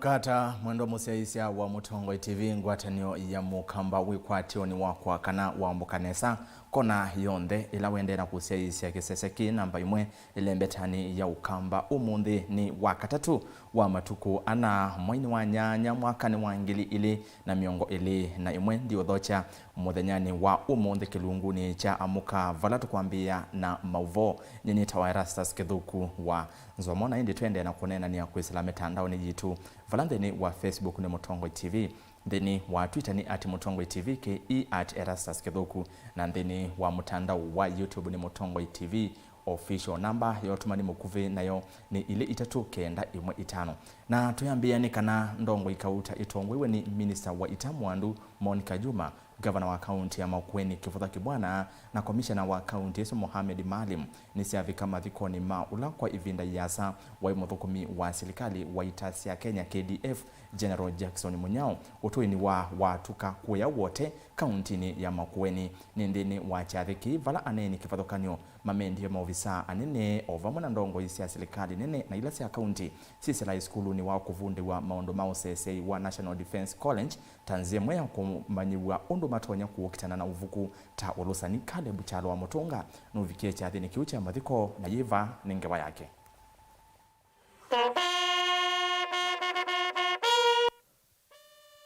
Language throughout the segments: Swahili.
Kata mwendo museisya wa Mutongo TV ngwatanio ya mukamba wikwatio ni wakwa kana wambukanesa kona yonde ila wendera kuseisya kiseseki namba imwe ilembetani ya ukamba umundi ni wakatatu wa matuku ana mwaini wa nyanya mwakani wa ngili ili na miongo ili na imwe ndio dhocha muthenyani wa umundi kilunguni cha amuka valatu kwambia na Mauvoo nini tawairastas kithuku wa nzwamona indi twende na kunena ni ya kuisila mitandao ni jitu valandeni wa Facebook ni Mutongo TV, ndeni wa Twitter ni @Mutongo TV ke @Erastus Kithuku na ndeni wa mtandao wa YouTube ni Mutongo TV official. Namba yotuma ni mukuvi nayo ni ile 39115 na tuyambia ni kana ndongo ikauta itongo iwe ni minister wa Itamwandu Monica Juma, governor wa county ya Makueni Kifutha Kibwana na commissioner wa county Yesu Mohamed Malim ni siavika mathikoni maula kwa ivinda yasa wa imuthukumi wa serikali wa itasi ya Kenya KDF General Jackson Munyao utuini wa watuka kuya wote county ni ya Makueni ni ndini wa chathiki vala aneni kifathukanyo mamendi ya maofisa anene ovamwana ndongo isi ya serikali nene na ilasi ya county sisi la iskulu ni wa kuvundi wa maondo mausese wa National Defense College tanzie mwea kumanyiwa ondo matonya kuokitana na uvuku ta ulusani kale buchalo wa Mutonga nuvikie chathini kiucha mathiko na yiva ningewa yake.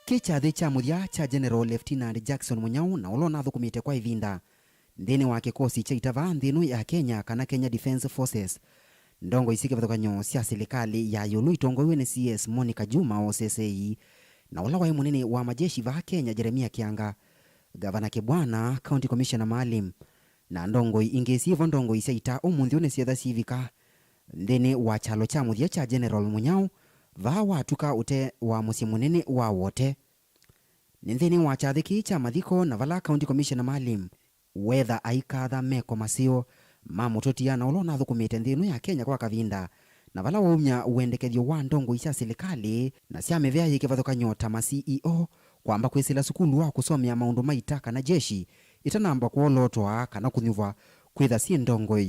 Kichathi cha muthia cha General Lieutenant Jackson Munyao na ulona thukumite kwa ivinda ndini wa kikosi cha itava nthinu ya Kenya kana Kenya Defense Forces ndongo isike vathukanyo cia serikali ya yulu itongoiwe ni CS Monica Juma OCSA na ula wa munene wa majeshi va Kenya Jeremia Kianga, Gavana Kibwana, County Commissioner Malim na ndongo ingesivo ndongo isaita umuthi one cietha civika ndini wa chalo cha muthia cha General Munyao va watuka ute wa musi munene wa wote ni nthini wa chathiki cha mathiko na vala County Commissioner Malim wetha aikatha meko masio mamutotia na ulona thukumite nthinu ya Kenya kwa kavinda na vala waumya uendekethio wa ndongo isya serikali na cia mivea yikivathukanyo ta ma CEO kwamba kwisila sukulu wa kusomea maundu maita kana jeshi itanamba kuolotwa kana kunyuva kwitha si ndongo.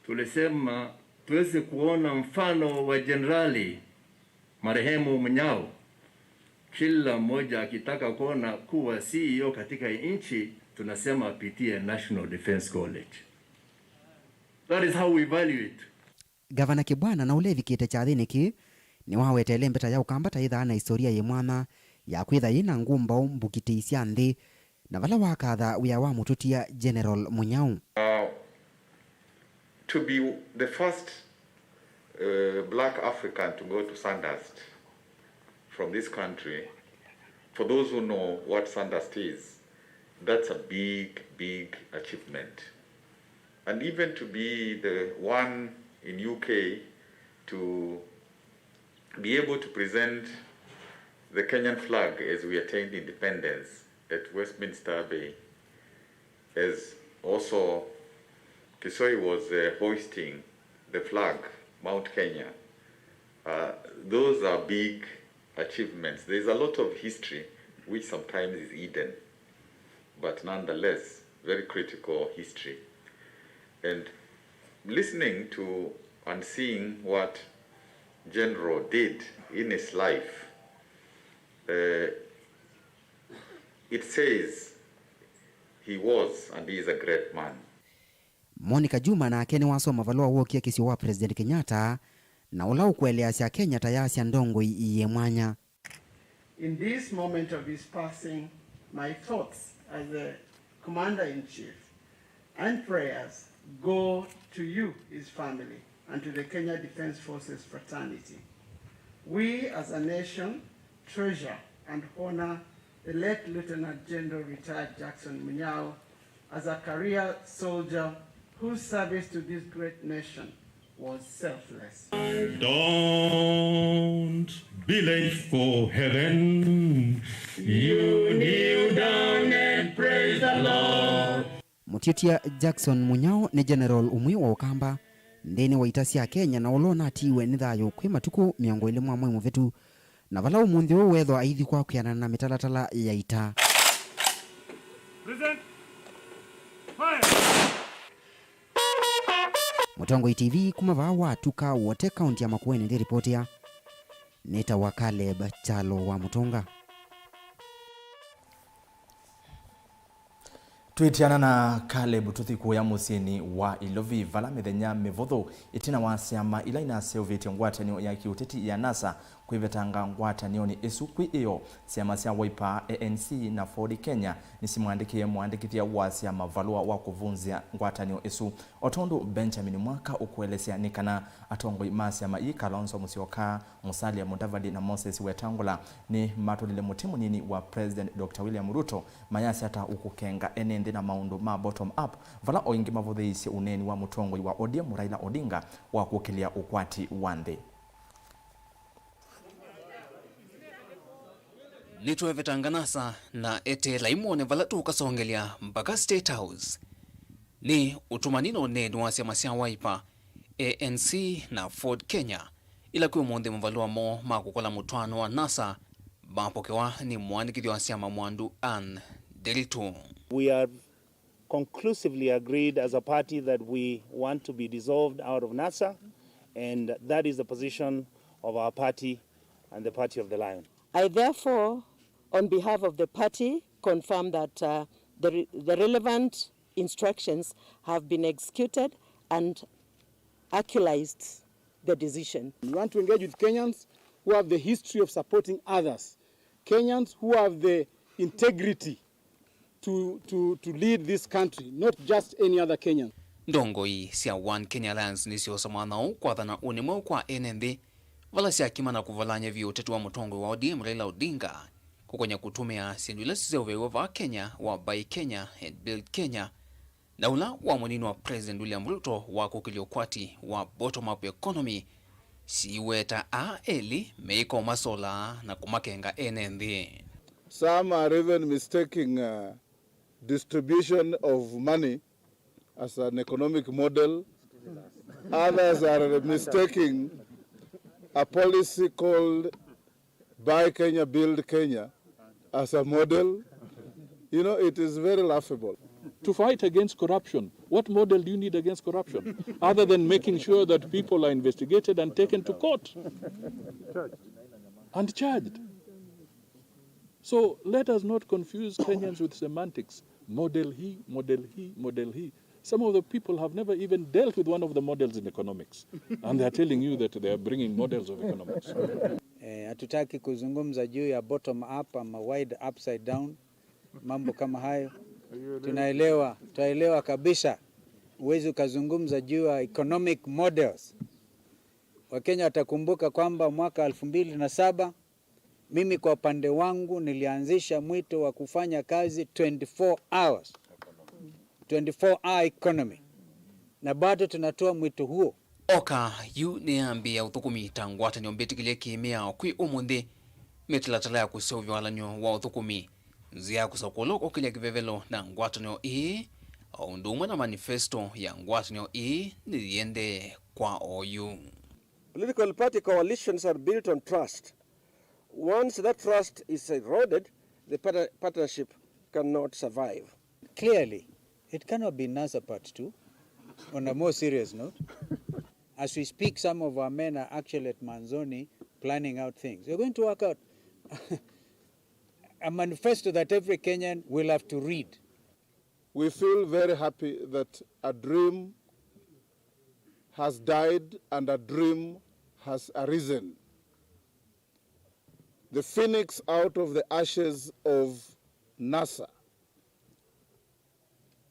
Tulisema tuweze kuona mfano wa Generali marehemu Munyao, kila mmoja akitaka kuona kuwa CEO katika nchi tunasema apitie National Defense College. That is how we value it. Gavana Kibwana na ulevi kite cha thiniki ni wawetele mbeta ya ukambata itha na historia ye mwana ya kwitha yina ngumba mbukite isya nthi na vala wakatha wia wa mututia General Munyao. To be the first black African to go to Sandhurst from this country, for those who know what Sandhurst is, that's a big, big achievement. And even to be the one in UK to be able to present the Kenyan flag as we attained independence at Westminster Abbey, as also Kisoi was hoisting the flag, Mount Kenya. Those are big achievements. There's a lot of history which sometimes is hidden, but nonetheless, very critical history. And listening to and seeing what General did in his life, it says he was and he is a great man. Monica Juma na akeni wasoma valua wokia kisio wa President Kenyatta na ula ukwelea sia Kenya tayasi ndongo iye mwanya. In this moment of his passing, my thoughts as the Commander-in-Chief and prayers go to you, his family, and to the Kenya Defense Forces fraternity. We as a nation treasure and honor the late Lieutenant General retired Jackson Munyao as a career soldier whose service to this great nation was selfless. Don't be late for heaven. You kneel down and praise the Lord. Mutitia Jackson Munyao ni General umwi wa ukamba ndeni wa itasi ya Kenya na ulona atiwe ni thayo kwi matuku miongo ili mwamwe muvetu na vala umunthi wo wetho aithi kwa kuyana na mitalatala ya ita. Present. Fire. Mutongo TV kumava watuka wote kaunti ya Makueni ndi ripoti ya Nita wa Caleb Chalo wa Mutunga. Twitiana na Caleb tuthiku ya musini wa Ilovi vala mithenya mivuthu itina wa siama ila inaseuvitie ngwatanio ya kiuteti ya NASA kwivetanga ngwatanio ni isu kwi iyo siama sia Wiper, ANC na Ford Kenya nisimwandikie mwandikithia wa siama valua wa kuvunzia ngwatanio isu otondu Benjamin Mwaka ukuelesea nikana atongoi masiama ii Kalonzo Musyoka, Musalia Mudavadi na Moses Wetangula ni matulile mutimu nini wa President Dr. William Ruto mayasi ata ukukenga enende na maundu ma bottom up vala oingi mavuthiisye uneni wa mutongoi wa ODM Raila Odinga wa kukilia ukwati wande. Nitwevetanga NASA na ete laimone vala tukasongelia mpaka State House ni utumanino neni wa siama sia Wiper, ANC na Ford Kenya ila kwi monde mvalua mo makukola mutwano wa NASA bapokewa ni mwandikithio wa siama mwandu Ann Delitu. We have conclusively agreed as a party that we want to be dissolved out of NASA, and that is the position of our party and the Party of the Lion. I therefore, on behalf of the party, confirm that the relevant instructions have been executed and actualized the decision. We want to engage with Kenyans who have the history of supporting others, Kenyans who have the integrity to lead this country, not just any other Kenyan. Ndongoi sia One Kenya Alliance nisio samanao kwa thana unimwe kwa NND vala sia kimana kuvalanya viotetu wa mutongoi wa ODM Raila Odinga kukonya kutumia sinduila sisewewe va Kenya wa Buy Kenya and Build Kenya na ula wa mwenino wa President William Ruto wa kukilio kwati wa bottom up economy siweta eli meiko masola na kumakenga NND. Some are even mistaking distribution of money as an economic model. Others are mistaking a policy called Buy Kenya, Build Kenya as a model. You know, it is very laughable. To fight against corruption, what model do you need against corruption? Other than making sure that people are investigated and taken to court and charged. So let us not confuse Kenyans with semantics. Model he, model he, model he. Some of the people have never even dealt with one of the models in economics. And they are telling you that they are bringing models of economics. Hatutaki kuzungumza juu ya bottom up ama wide upside down. Mambo kama hayo. Tunaelewa kabisa. Uwezi ukazungumza juu ya economic models. Wakenya watakumbuka kwamba mwaka 2007 mimi kwa upande wangu nilianzisha mwito wa kufanya kazi 24 hours. 24-hour economy. Na bado tunatoa mwito huo. Oka yu niambia uthukumi tangwata ni ombetikilie kimia kwi umundi metilatala ya kusovyo walanyo wa uthukumi zia kusakoloko kilia kivevelo na ngwatanyo au ndumwe na manifesto ya ngwatanyo niliende kwa OU. Political party coalitions are built on trust. Once that trust is eroded, the partnership cannot survive. Clearly, it cannot be NASA Part 2. On a more serious note, as we speak, some of our men are actually at Manzoni planning out things. We're going to work out a manifesto that every Kenyan will have to read. We feel very happy that a dream has died and a dream has arisen. The phoenix out of the ashes of NASA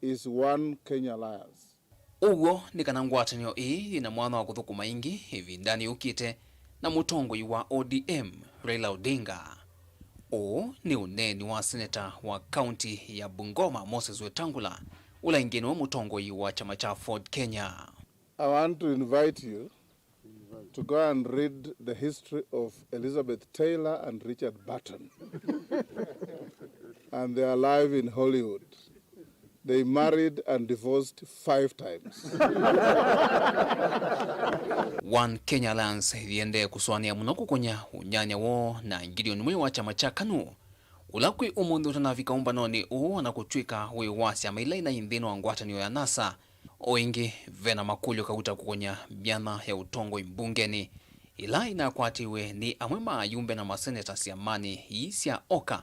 is One Kenya Alliance. Ugo ni kana ngwatanyo ina mwana wa kuthukuma ingi hivi ndani ukite na mutongoi wa ODM Raila Odinga. Ni uneni wa seneta wa county ya Bungoma Moses Wetangula ula ingine wa mutongoi wa chama cha Ford Kenya. I want to invite you to go and read the history of Elizabeth Taylor and Richard Burton. And they are alive in Hollywood. They married and divorced 5 times. One Kenya Alliance hiende kuswania munoku konya unyanya wo na ngilio nimwe wa chama cha KANU. Ulakwi umundu utanavika umbanoni na kuchwika we wasi amaila ina indhino wa ngwatanio ya NASA. Oingi vena makulio kauta kukonya biana ya utongo imbungeni ila inakwatiwe ni amwe mayumbe na maseneta siamani isia oka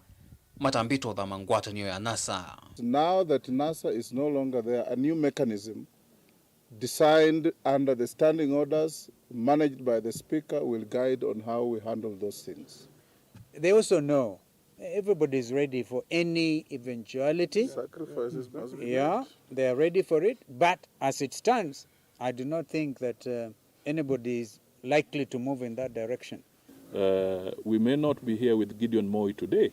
matambito dha mangwatanio ya NASA. Now that NASA is no longer there, a new mechanism designed under the standing orders managed by the Speaker will guide on how we handle those things. They also know everybody is ready for any eventuality. Sacrifices must be made. They are ready for it. But as it stands, I do not think that anybody is likely to move in that direction. We may not be here with Gideon Moi today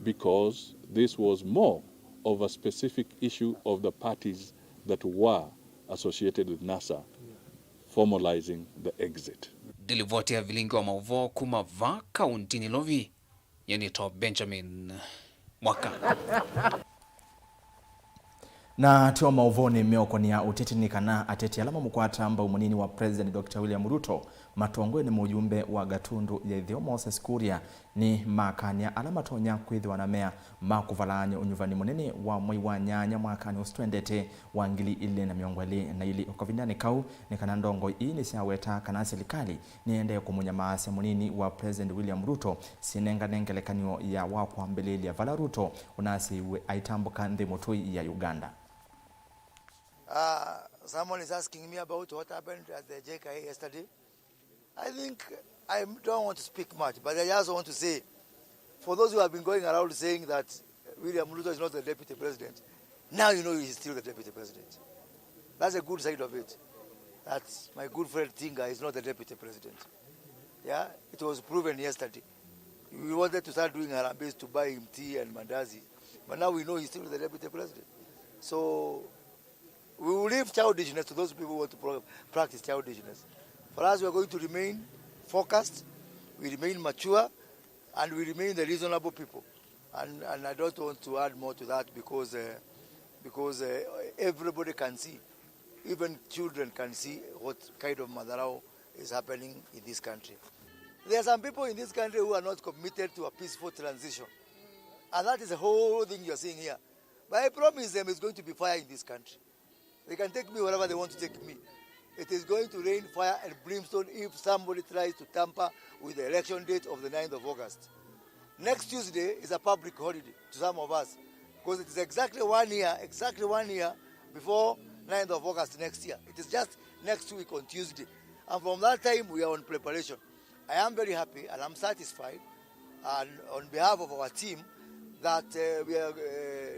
because this was more of a specific issue of the parties that were associated with NASA formalizing the exit. Dilivoti ya Vilingi wa Mauvoo kuma va kauntini Lovi, Yenito Benjamin Mwaka. Na tuwa Mauvoo ni mioko ni ya utitini kana ateti alama mkwata amba umunini wa President Dr. William Ruto matongwe ni mujumbe wa gatundu ya Ithio Moses Kuria ni makania alama tonya kwithiwa na mea makuvalanya unyuvani munini wa mwai wa nyanya mwakani usitwendete wa ngili ili na miongweli na ili ukovindani kau ni kana ndongo hii ni siaweta kana serikali niende kumunya maase munini wa President William Ruto sinenga nengelekanyo ya wakwa mbeleli ya Vala Ruto unasi aitambuka nthi mutui ya Uganda. Someone is asking me about what happened at the JKA yesterday. I think I don't want to speak much, but I just want to say, for those who have been going around saying that William Ruto is not the deputy president, now you know he is still the deputy president. That's a good side of it. That my good friend Tinga is not the deputy president. Yeah, it was proven yesterday. We wanted to start doing harambes to buy him tea and mandazi, but now we know he's still the deputy president. So we will leave childishness to those people who want to practice childishness. For us, we are going to remain focused, we remain mature, and we remain the reasonable people. And I don't want to add more to that because everybody can see, even children can see what kind of madharau is happening in this country. There are some people in this country who are not committed to a peaceful transition. And that is the whole thing you're seeing here. But I promise them it's going to be fire in this country. They can take me wherever they want to take me. It is going to rain fire and brimstone if somebody tries to tamper with the election date of the 9th of August. Next Tuesday is a public holiday to some of us because it is exactly 1 year before 9th of August next year. It is just next week on Tuesday. And from that time, we are on preparation. I am very happy and I'm satisfied and on behalf of our team that we are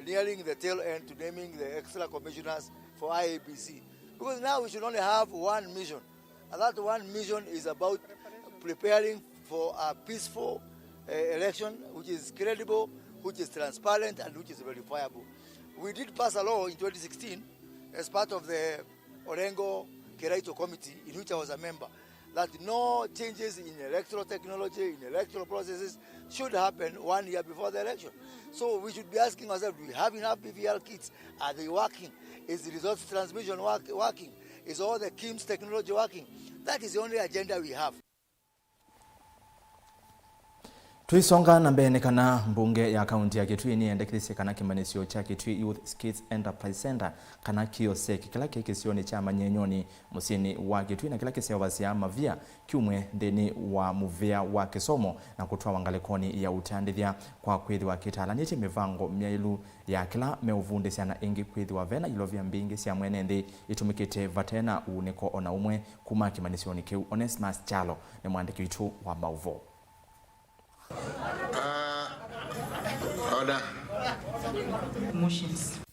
nearing the tail end to naming the extra commissioners for IABC. Because now we should only have one mission. And that one mission is about preparing for a peaceful election, which is credible, which is transparent, and which is verifiable. We did pass a law in 2016 as part of the Orengo Keraito Committee, in which I was a member, that no changes in electoral technology, in electoral processes should happen 1 year before the election. So we should be asking ourselves, do we have enough BVR kits? Are they working? Is the results transmission working? Is all the KIMS technology working? That is the only agenda we have. Tuisonga na mbene kana mbunge ya kaunti ya Kitui ni endekilisi kana kimanisio cha Kitui Youth Skills Enterprise Center kana kioseki kila kikisioni cha manyenyoni musini wa Kitui na kila kisio wasia mavia kiumwe ndeni wa muvea wa kisomo na kutoa wangalekoni ya utandithia kwa kwithi wa kitalaniti mivango miailu ya kila meuvundi siana ingi kwithi wa vena ilovia mbingi siya mwene ndi itumikite vatena uniko ona umwe kuma kimanisioni kiu. Onesmus Chalo ni mwandiki witu wa Mauvoo.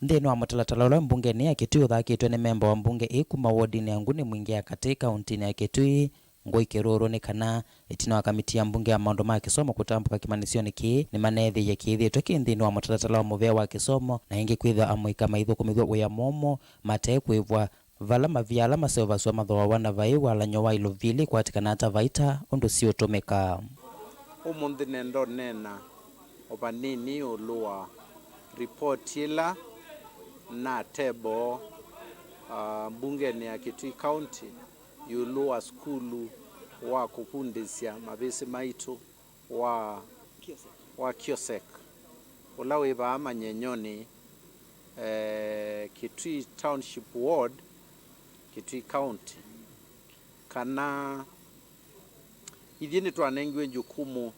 Ndeni wa matalatala ula mbungeni ya Kitui uthakitwe ni memba wa mbunge ikuma wodini ya nguni mwingi ya katika untini ya Kitui Ngoi Kiruru ni kana itina wa kamiti ya mbunge ya maundu ma kisomo kutambuka kimanisioni ki ni manethi ya kiithitwe kinthini wa matalatala wa muvea wa kisomo na ingi kwitha amuika maitho kumithwa uya momo mate kwivwa vala maviala maseva swa mathoa wana vai wala nyowa ilovili kwatikana ata vaita undu si utumika. Umundi nendo nena opanini ulua report ila na tebo mbungeni ya Kitui County yulua skulu wa kupundisya mabisi maitu wa kiosek ulawe ba amanyenyoni Kitui Township Ward Kitui County kana Idhini twanengiwe jukumu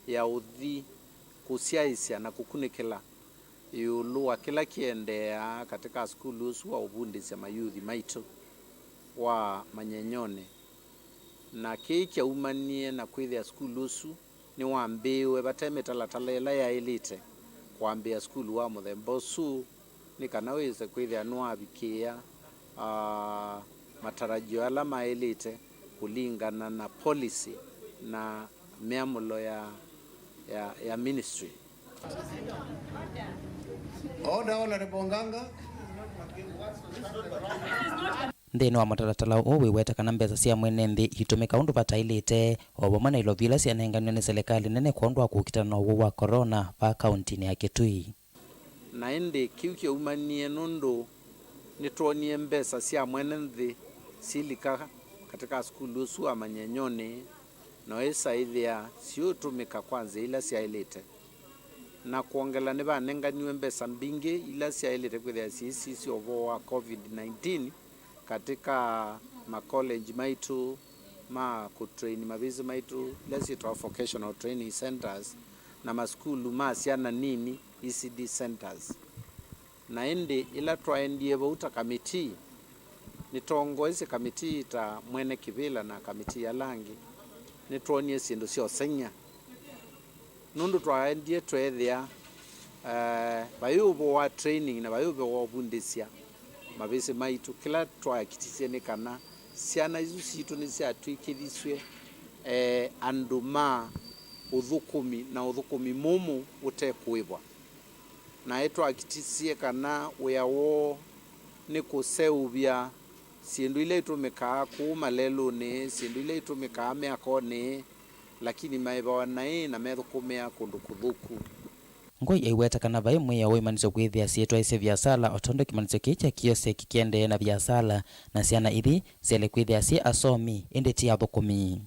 ya uthi kusiaisia na kukunikila yulu wa kila kiendea katika skulu usu wa ubundisya mayuthi maitu wa manyenyone na kikia umanie na kwithia skulu usu ni wambiwe batemetalatala ila ya elite kwambia skulu wa muthemba usu ni kana wise kwithia nwabikia matarajio ala ma elite kulingana na policy na miamulo ya ministry. Order Honorable Nganga. Nthini wa matalatala uu wiwetekana mbesa cia mwene nthi itumika undu batailite o vamwe na ilovia ila cianenganio ni serikali nene kwa undu wa kuukitana uwu wa corona va kauntini ya Kitui. Na indi kiu kiumanie nundu nitwonie mbesa cia mwene nthi silika katika skulu usu wa manyenyoni no isa ithia ciutumika kwanza ila ciailite na kuongela ni banenganiwe mbesa mbingi ila ciailite kwithia ciisi ciovo wa COVID-19 katika college maitu ma kutrain mabizi maitu ila ciitwa vocational training centers na maskulu ma ciana nini ECD centers. Na indi ila twaendie vauta kamiti nitongoezi kamiti ita mwene kivila na kamiti ya langi nitwonie sindu cio senya nundu twaendie twethia bayubo wa training na bayubo wa bundisya mabisi maitu kila twakitisie ni kana ciana isu citu ni ciatwikithiswe andu ma uthukumi na uthukumi mumu utekuibwa na twakitisie kana weawo ni kuseuvya sindu ile itumika kuuma lelo ni sindu ile itumika miakoni lakini maibawa nai na methukumia kundu kuthuku. Ngoi iwetekana vai mwiya uimanisyo kwithia sietwa ise biasala otondo kimanisyo kicha kiose kikiende na biasala na ciana ithi ciele kwithia si asomi indi ti athukumi.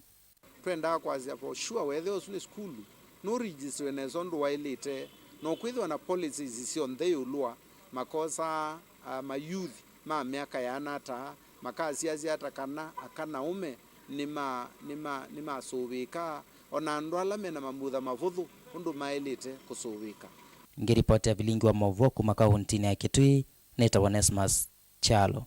Twenda kwazia for sure whether usule skulu no register na zondu wailite no kwithwa na policies cio nthei ulua makosa ma youth ma miaka ya nata makasi aziata kana akana ume nima suvika ona andu ala mena mambutha mavuthu undu mailite kusuvika. Ngiripoti ya Vilingi wa Mauvoo kuma kauntini ya Kitui neta Onesmus Chalo.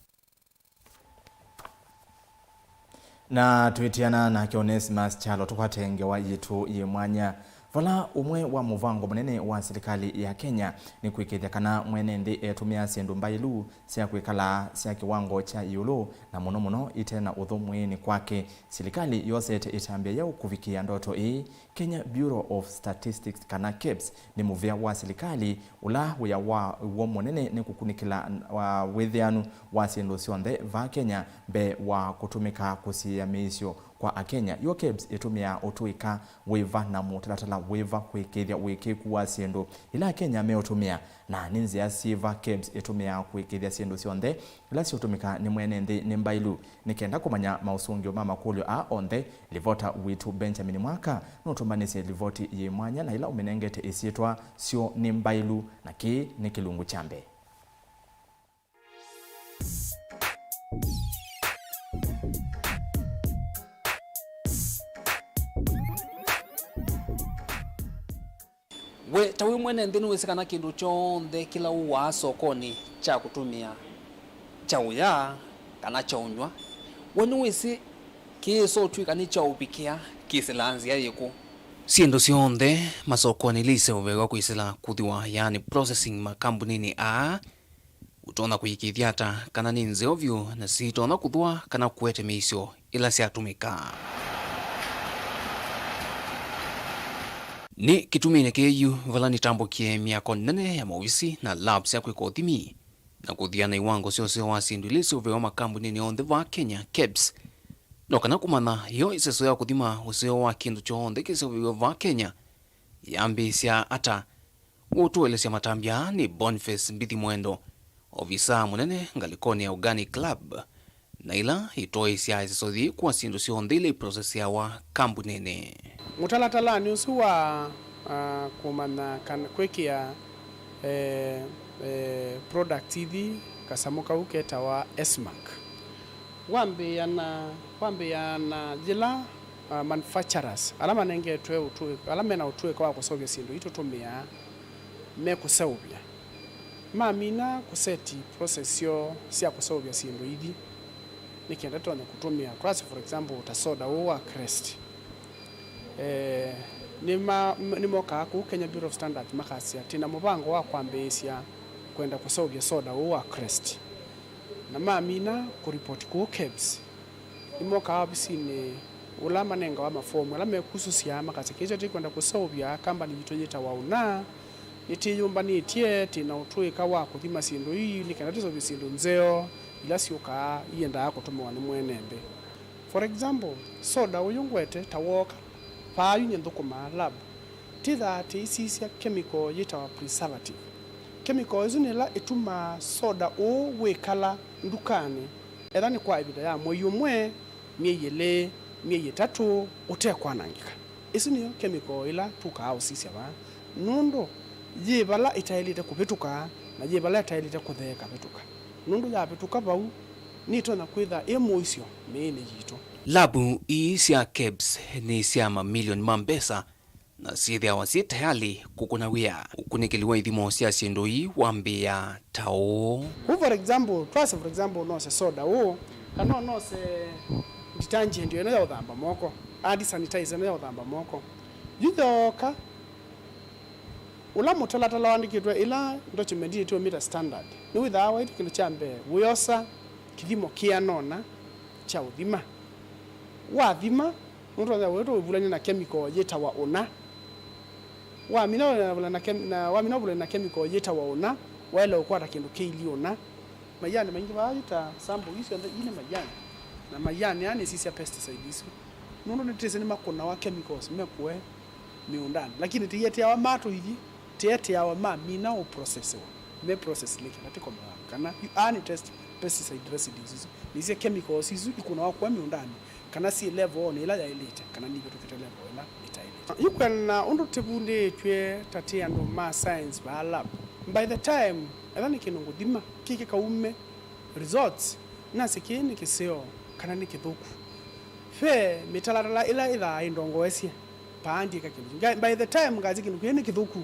Na tuitiana na Onesmus Chalo tukwatengewa yitu yimwanya vala umwe wa muvango munene wa serikali ya Kenya ni kwikithia kana mwene nthi etumia sindu mbailu cia kwikala cia kiwango cha yulu na muno itena uthumwini kwake serikali yose itambia yao kufikia ndoto hii. Kenya Bureau of Statistics kana KEBS ni muvia wa serikali ula wia wa munene ni kukunikila wa withianu wa sindu cionthe va Kenya be wa kutumika kusiamisyo kwa akenya. Yo KEBS itumia utuika wiva na mutalatala wiva kwikithia wikiku wa sindu ila Kenya meotumia na ninzi ya siva KEBS itumia kwikithia sindu cionthe ila ciontumika ni mwene nthi ni mbailu. Nikenda kumanya mausungio mama kulio a onthe livota witu Benjamin Mwaka nutumbanisi livoti yimwanya na ila umenengete isietwa sio ni mbailu na ki ni kilungu chambe. We tawi mwene nthini wisikana kindu chonthe kila uwa sokoni cha kutumia cha uya kana cha unywa wenu wisi kiso twika ni cha upikia kisilanzia yiku sindu cionthe masokoni lise uvegwa kwisila kuthiwa yani processing makambunini a utona kuyikithia ata kana ni nze ovyu na sitona kuthwa kana kuete misyo ila siatumika. Ni kitumine keyu vala nitambukie miako nene ya mawisi na labs ya kwikothimi na kuthiana iwango siose wa sindu ilisi uvewa makambunini onthe va Kenya KEBS no kana kumana yo iseso ya kuthima useo wa kindu chonthe kise uvewa va Kenya yambisya ata utuelesya matambia ni Boniface Mbithi Mwendo ofisa munene ngalikoni ya Organic Club na ila itoisya isesothi kwa sindu sionthe ile process ya wa kambunini. Mutalatala ni usuwa kumana kwekia product hithi kasamuka uketa wa SMAC wambe yana jila manufacturers alama nenge twe utue alama na utue kwa kusovya sindu itutumia me kusovya mamina kuseti process yo sia kusovya sindu idi nikienda tona kutumia class for example utasoda wa crest ni moka ku Kenya Bureau of Standards makasia tina mubango wa kwambesia kwenda kusovya soda wa crest na mamina ku report ku KEBS ni moka abisine ulama nenga wa mafomu alame kususia makasi kicho tikwenda kusovya kamba ni vitojeta wauna nitiyumba nitie tina utwika wa kuthima sindu hii nikanatizo bisindu nzeo ila siuka ienda yako tumewa ni mwenembe. For example, soda uyungwete tawoka pa yunyendukuma lab titha tisisia chemical yitawa preservative. Chemical izo nila ituma soda o wekala ndukani ethani kwa ibida ya moyumwe mieyele mieye tatu utekwanangika. Izo niyo chemical ila tuka au sisia ba nundo jibala itailite kupetuka na jibala itailite kutheka petuka nundu ya petuka bau nito na kwitha emoisio mene yito labu isia KEBS ni sia mamilioni mambesa na sithia wasi tayali kukunawia ukunikiliwa ithimo sia sindoi wambia tao for example twice for example no se soda kana no se detergent yo na uthamba moko adi sanitizer na uthamba moko yithoka ula mutalatala wandikitwe ila document yetu mita standard ni withawa itu kindu chambe wiosa kithimo kia nona cha uthima wa thima muntu wa wetu ubulani na chemical yetawa ona wa mina na chemical yetawa ona wala ukwata kindu kili ona mayani maingi baita sample hizo ine mayani na mayani yani sisi ya pesticides nundu nitese ni makona wa chemicals mekwe miundani lakini tiyete ya mato hivi tete ya mamina o process me process leke natiko kana ani test pesticide residues these chemicals izu ikuna wakwa miundani kana si level on ila ya elite kana ni vitu kitele level ila itailite yukwana undu tebunde twe tati ando ma science ba lab by the time adani kinungu dima kike kaume results na sikini kiseo kana ni kithuku fe mitalarala ila ida indongo esia paandi ka kindu by the time ngazi kindu kene kithuku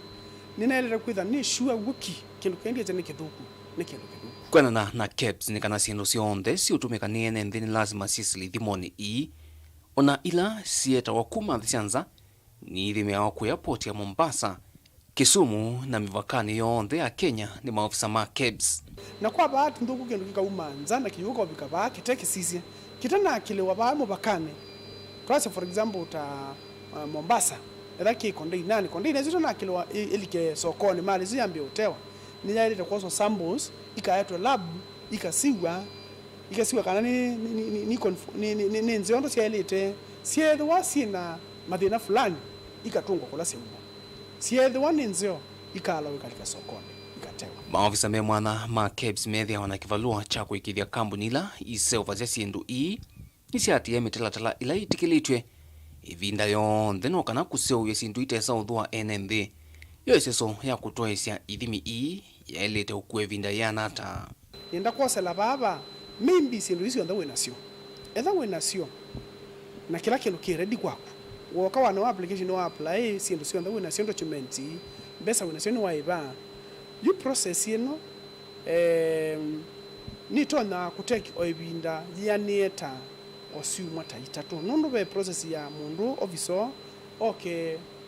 ninaelera kwitha ni sure wiki kindu kendi ni kithuku ni kindu kithuku kwana na KEBS ni kana sindu sionde si utumika ni ene ndini lazima sisili thimoni ona ila sieta wakuma thisianza ni ithime waku ya port ya Mombasa Kisumu na mivakani yonde ya Kenya ni maofisa ma KEBS na kwa bahati ndugu kindu kikaumanza na kiyuka bikaba kiteke sisi kitana kilewa ba mubakane for example Mombasa edaki konde zito na kilo ilike sokoni mali ziambia utewa ni yaile kwa samples ikaetwa lab ikasiwa kana ni nziondo sielite siedho wasina madhina fulani ikatungwa kula simu siedho waninzio ikala katika sokoni ikatewa maofisa memwana ma KEBS media wana kivalua cha kuikithia kampuni ila iseova cia sindu isiati emitelatala ila itikilitwe ivinda yonthe no kana kuseuya sindu itesa uthwa NMB yo iseso ya kutoesya ithimi yaelete ukue vinda yanata nenda kwosela baba mimbi sindu icio nthe winasio na kila kindu ki ready kwaku woka wana application wa apply sindu cio nthe winasio document besa winasio ni waiba you process ino ni tona kuteki oivinda yanieta osiumwa taitatu nundu be process ya mundu officer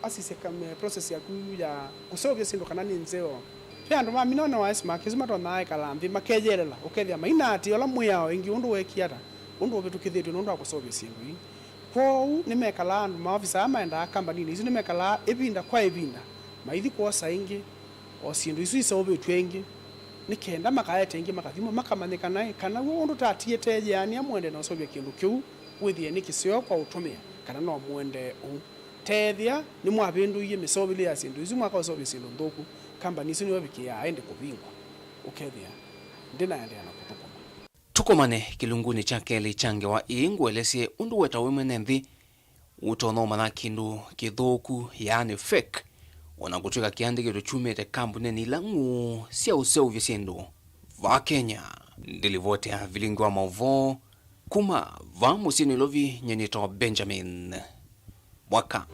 asise kama process ya kuya kusovya sindu kana ni nzeo pia ndo mamina wa smart kizima to nae kalambi makejelela ukethia mainati ola muyao ingi undu wekiata undu obetukithitwe nundu akusovya sindu ko nimekala andu maofisa amaenda company izi nimekala ebinda kwa ebinda maithi kwa saingi o sindu isu isovya ingi nikenda makaete ingi makathimo makamanyika nae kana undu tatiete yani amwende na usovya kindu kiu withie nikisio kwa utumia kana no mwende tethia ni mwabindu iye misovile ya sindu isu mwaka usovya sindu ndoku company isu niwe bikia aende kubingwa ukethia ndina endea na kutukuma tukomane kilunguni cha keli change wa ingwelesie undu weta wimene nthi utonoma na kindu kithuku yani fake wana kutuika kiandikitwe chumete kampuni ni langu sia useuvya sindu va Kenya ndilivote ya Vilingi wa Mauvoo kuma va musini lovi nyenito Benjamin Mwaka.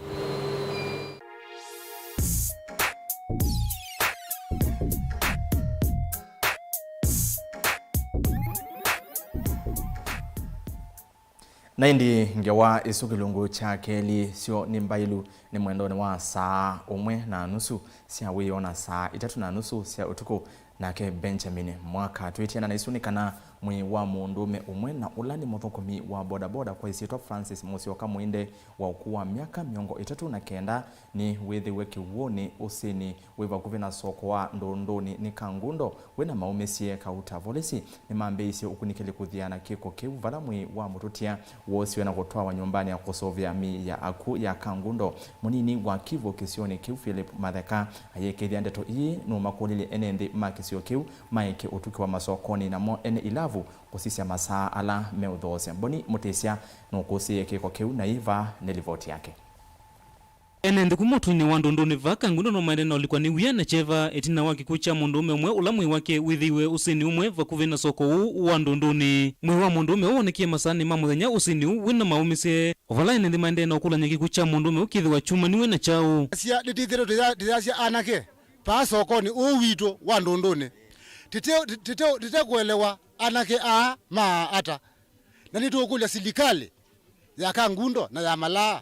Naindi ngewa isukilungu cha keli sio nimbailu ni mwendoni wa saa 1:30 sia wiona saa 3:30 sia utuku nake Benjamin Mwaka twitiana na isunikana mwi wa mundume umwe na ulani muthokomi wa bodaboda kwa isitwa Francis Musyoka Mwinde wa ukuwa miaka 39 ni withiwe kiwoni usini wiva kuvina soko wa ndondoni ni kangundo wena maumesie kauta volesi ni mambeisi ukunikili kuthiana kiko kiu vala mwi wa mututia wosi wena kutwawa nyumbani ya kusovya mi ya aku ya kangundo munini wa Kivu kisioni kiu Philip Matheka ayekethia ndeto ii numakulili enendi makisio kiu maike utuki wa masokoni na mo ene ilavu kusisia masaa ala meudhose mboni mutesia nukusie kiko kiu na iva nelivoti yake. Enende kumotuni wa ndondoni vaka ngundo no maendena ulikuwa ni wiyane cheva etina waki kucha mundume umwe ulamwi wake withiwe usini umwe vakuvina soko uu wa ndondoni mwe wa mundume uonekie masani mamuthenya usini uu wina maumise ovala enende maendena ukula nyaki kucha mundume ukithiwa chuma niwe na chao asia ditithiro diasia anake pa soko ni uu wito wa ndondoni tite kuelewa anake a ma ata na nitukulia serikali ya kangundo na ya malaa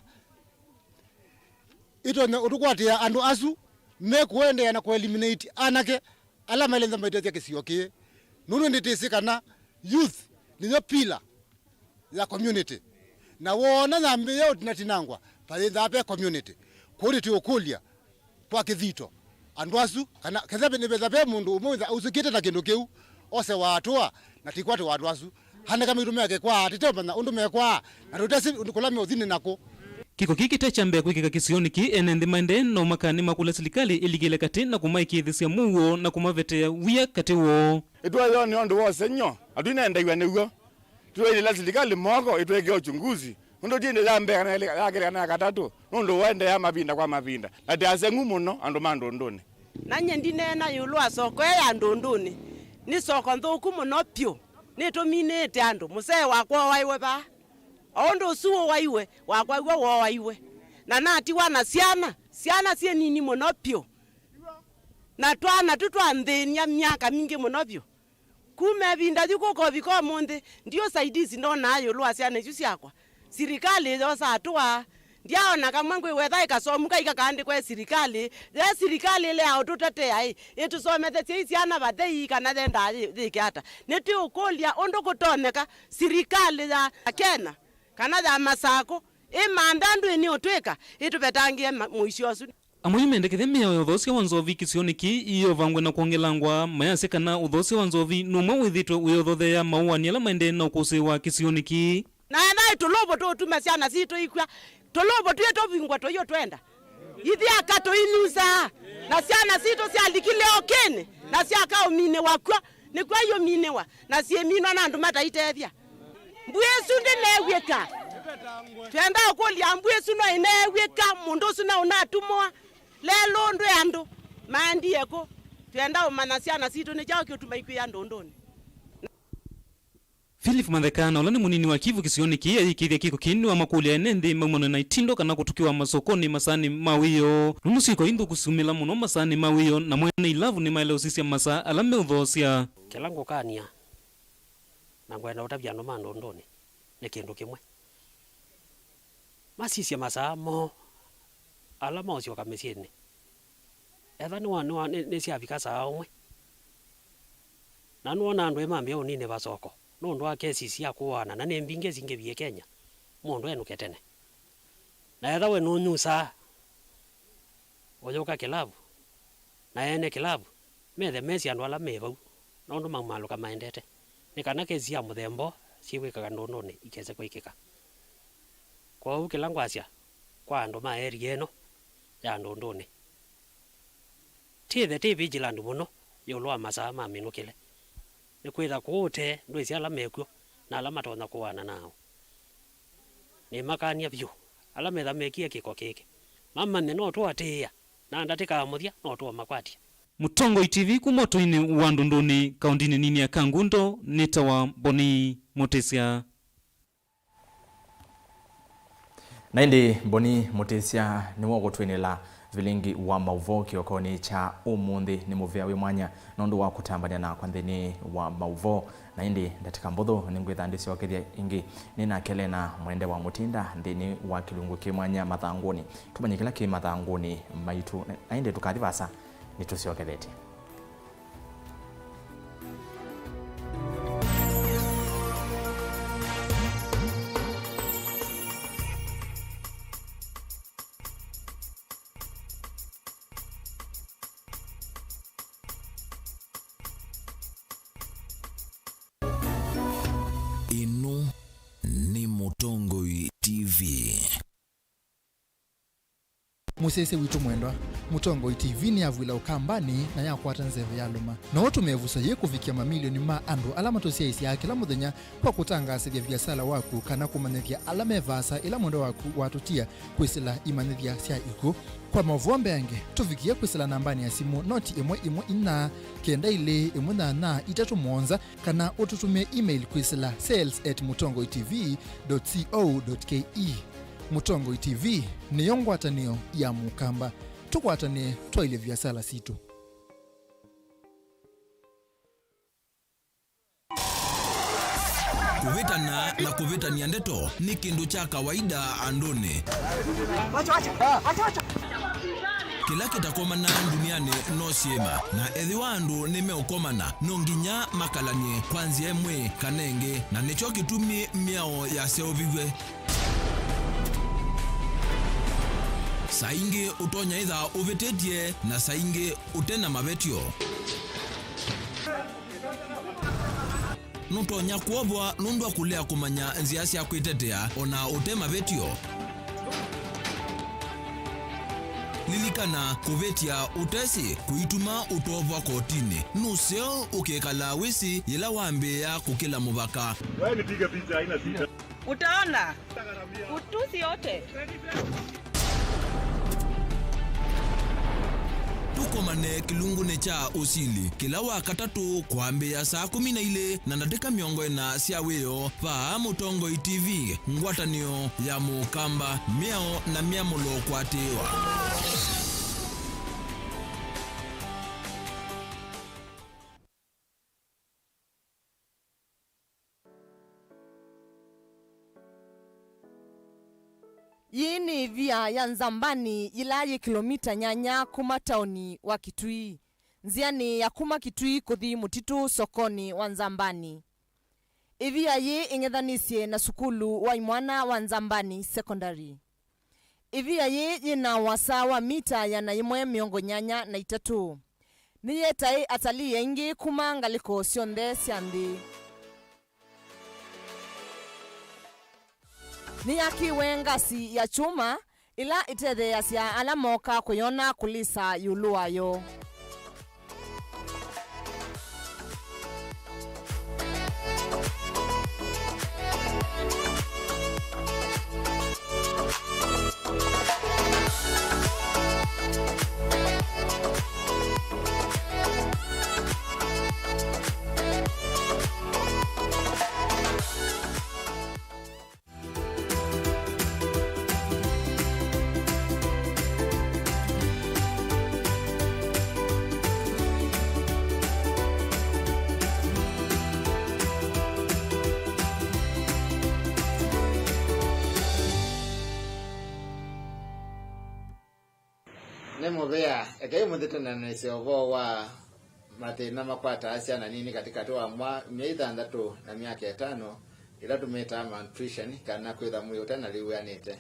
ito ne utukwatia andu asu me kuende na kueliminate anake ala malenza maitete kisiokie nunu nditisikana youth niyo pila ya community na wona zambe yao tinatinangwa pale zape community kuri tiokulia kwa kithito andu asu kana kezabe nibezabe mundu umwe usukite na kindu kiu ose watwa na tikwate watu asu hana kama itumeke kwa titeba na undume kwa na tutasi undukulame udhini nako kiko kiki techambe kwikika kisioni ki enende maende no makani makula serikali iligile kati na kumaiki thisia muo na kumavetea wia kati wo itwa yo ni ondo wose nyo aduna ndaiwa newo tuwe la serikali moko itweke uchunguzi ndo jinde zambe kana ile yake na katatu ndo wende ya mabinda kwa mabinda na tiase ngumuno ando mandondoni nanye ndinena yulwa soko ya ndondoni ni soko nthuku muno pyo nituminite andu musee wakwa waiwe ba ondo suo waiwe wakwa wo waiwe na nati wana ciana cie nini muno pyo na twana tutwanthenia miaka mingi muno pyo kume binda juko biko monde ndio saidizi ndo nayo lwa ciana icio ciakwa serikali yo satwa ndiaona kama ngwe wetha ikasomuka ikakandi kwa serikali ile au tutete ai itusomete ciana bathei kana thenda thikiata niti ukolia ondo kutoneka serikali ya Kenya kana ya masako imandandu ni otweka itubetangie muicio asu amwe mendekethe meo uthosi wa nzovi kisioni ki iyo vangwe na kuongelangwa mayase kana uthosi wa nzovi numwe withitwe uyothe ya mauani ala maende na ukuse wa kisioni ki na tulobo to tumasiana sito ikwa tulobo tu yeto bingwa to yo twenda ithi akato inusa na siana sito sialikile okene na siaka omine wakwa ni kwa yo minewa na sie mino na ndumata itethia mbwesu ndineweka twenda okulia mbwesu no ineweka mundu suna unatumwa lelo ndo yandu mandi yeko twenda umanasiana sito ni chao kyotumaikwe ya ndondoni. Philip Matheka na ulani munini wa Kivu kisioni kia ikithia kiko kinu wa makulia enende maumano na itindo kana kutukiwa masokoni masani mawiyo numusiko indu kusumila muno masani mawiyo na mwene ilavu ni maile usisia masa alame udhosia kilango kania na ngwenda utabyano mandondoni ni kindu kimwe masisia masamo alama osio kamesiene etha ni siafika saa umwe na nuona andu emambia unine basoko nondo wa kesi cia kuana na nembinge zingebie Kenya mundu enuketene na etha we no nyusa oyoka kilabu na ene kilabu methe mesi andu ala mebau nondo mamaluka maendete ni kana kesi ya muthembo ciwikaga ndondoni ikese kwikika kwa ukilango acia kwa andu ma area eno ya ndondoni ti vigilant muno yolwa masaa ma minukile ni kwitha kuute ndwisi ala mekyo na ala matona kuwana nao ni makania vyu ala metha mekie kiko kiki mama ne no twatia na ndatika muthia no twa makwatia Mutongo TV kumoto-ini wa ndondoni kaundini nini ya Kangundo nitawa Boni Motesia. Na indi Boni Mutesia ni wogo twinila Vilingi wa Mauvoo kiokoni cha umundi ni muvea wi mwanya nondu wa kutambania na kwa nthini wa Mauvoo na indi ndatika mbuthu ni ngwithandisi wakithia ingi nina kele na mwende wa mutinda nthini wa kilungu kimwanya mathanguni tumanyikila ki mathanguni maitu na indi tukathivasa ni tusiokethete. Inu ni Mutongoi TV. Musese witu mwendwa Mutongoi TV ni avwila ukambani na yakwata nzeve ya luma na watu mevusa ye kufikia mamilioni ma andu alama tosia isi ya kila muthenya kwa kutangasa vya biasala waku kana kumanethia alama evasa ila mwendo waku watutia kwisila imanethia sia iko kwa Mauvoo mbeange tufikia kwisila nambani ya simu noti imwe ina kenda ile imwe na itatu mwonza kana ututumia email kwisila sales@mutongoitv.co.ke. Mutongoi TV ni yongwatanio ya mukamba tukwatanie twaile vyasala situ. Kuvitana na kuvitania ndeto ni kindu cha kawaida andoni. Kila kitakomana duniani no siema na ethi wandu nimeukomana nonginya makalanie kwanzia emwe kanenge na nicho kitumi miao ya seovigwe. Saingi utonya itha uvitetie na saingi utena mavetio. Nutonya kuobwa nundwa kulea kumanya nzia sia kwitetea ona utema vetio. Lilikana kuvetia utesi kuituma utobwa kotini. Nuseo ukekala wisi ila wambe ya kukila mubaka. Wewe nipiga picha haina picha. Utaona utusi yote. Tukomane kilungu necha usili kila wakatatu kuambia saa 12 na dakika miongo na siaweo pa Mutongoi TV ngwatanio ya mukamba miao na miamulo kwatewa. Yini via ya Nzambani ilaye kilomita nyanya kuma tauni wa Kitui. Nziani ya kuma Kitui kuthi mutitu sokoni wa Nzambani. Ivia ye ingethanisie na sukulu wa imwana wa Nzambani secondary. Ivia ye yina wasa wa mita ya na imwe miongo nyanya na itatu. Niyetai atali yengi kuma ngaliko sionde siandi. Ni yaki wengasi ya chuma ila itede ya siya alamoka kuyona kulisa yuluwayo. Nemo bea ekai mudete na neseovo wa mathina makwata asia na nini katika toa mwa miaka 3 na miaka 5 ila tumeta malnutrition kana kwitha mwili utana liwanite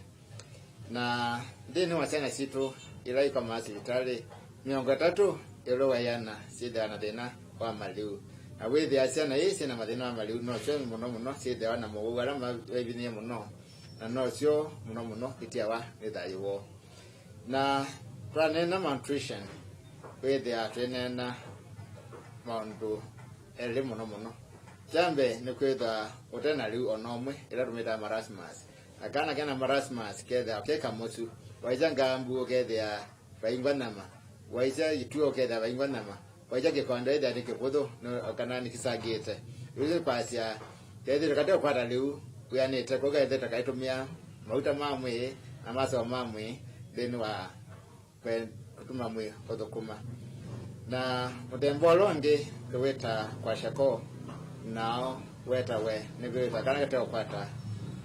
na ndini wachana situ ila iko hospitali miongo 3 ilo wayana sida na thina wa maliu na withi asia na isi na mathina wa maliu no sio muno sida wana mugugara mabinie muno na no sio muno itia wa nithayiwo na twanena malnutrition wethe atwenena maundu eli muno jambe ni kwitha utena riu onomwe ila tumita marasmus akana kana marasmus ketha keka motu waija ngambu ketha vaingwa nama waija ituo ketha vaingwa nama waija kikonde ida nikiputhu no kana nikisagite yuzi pasia ketha kate kwata riu kuyanite kokethe takaitumia mauta mamwe na maso mamwe then wa kutuma mwe odokuma na mutembo longe weta kwa shako nao weta we nivyo kana kata kwata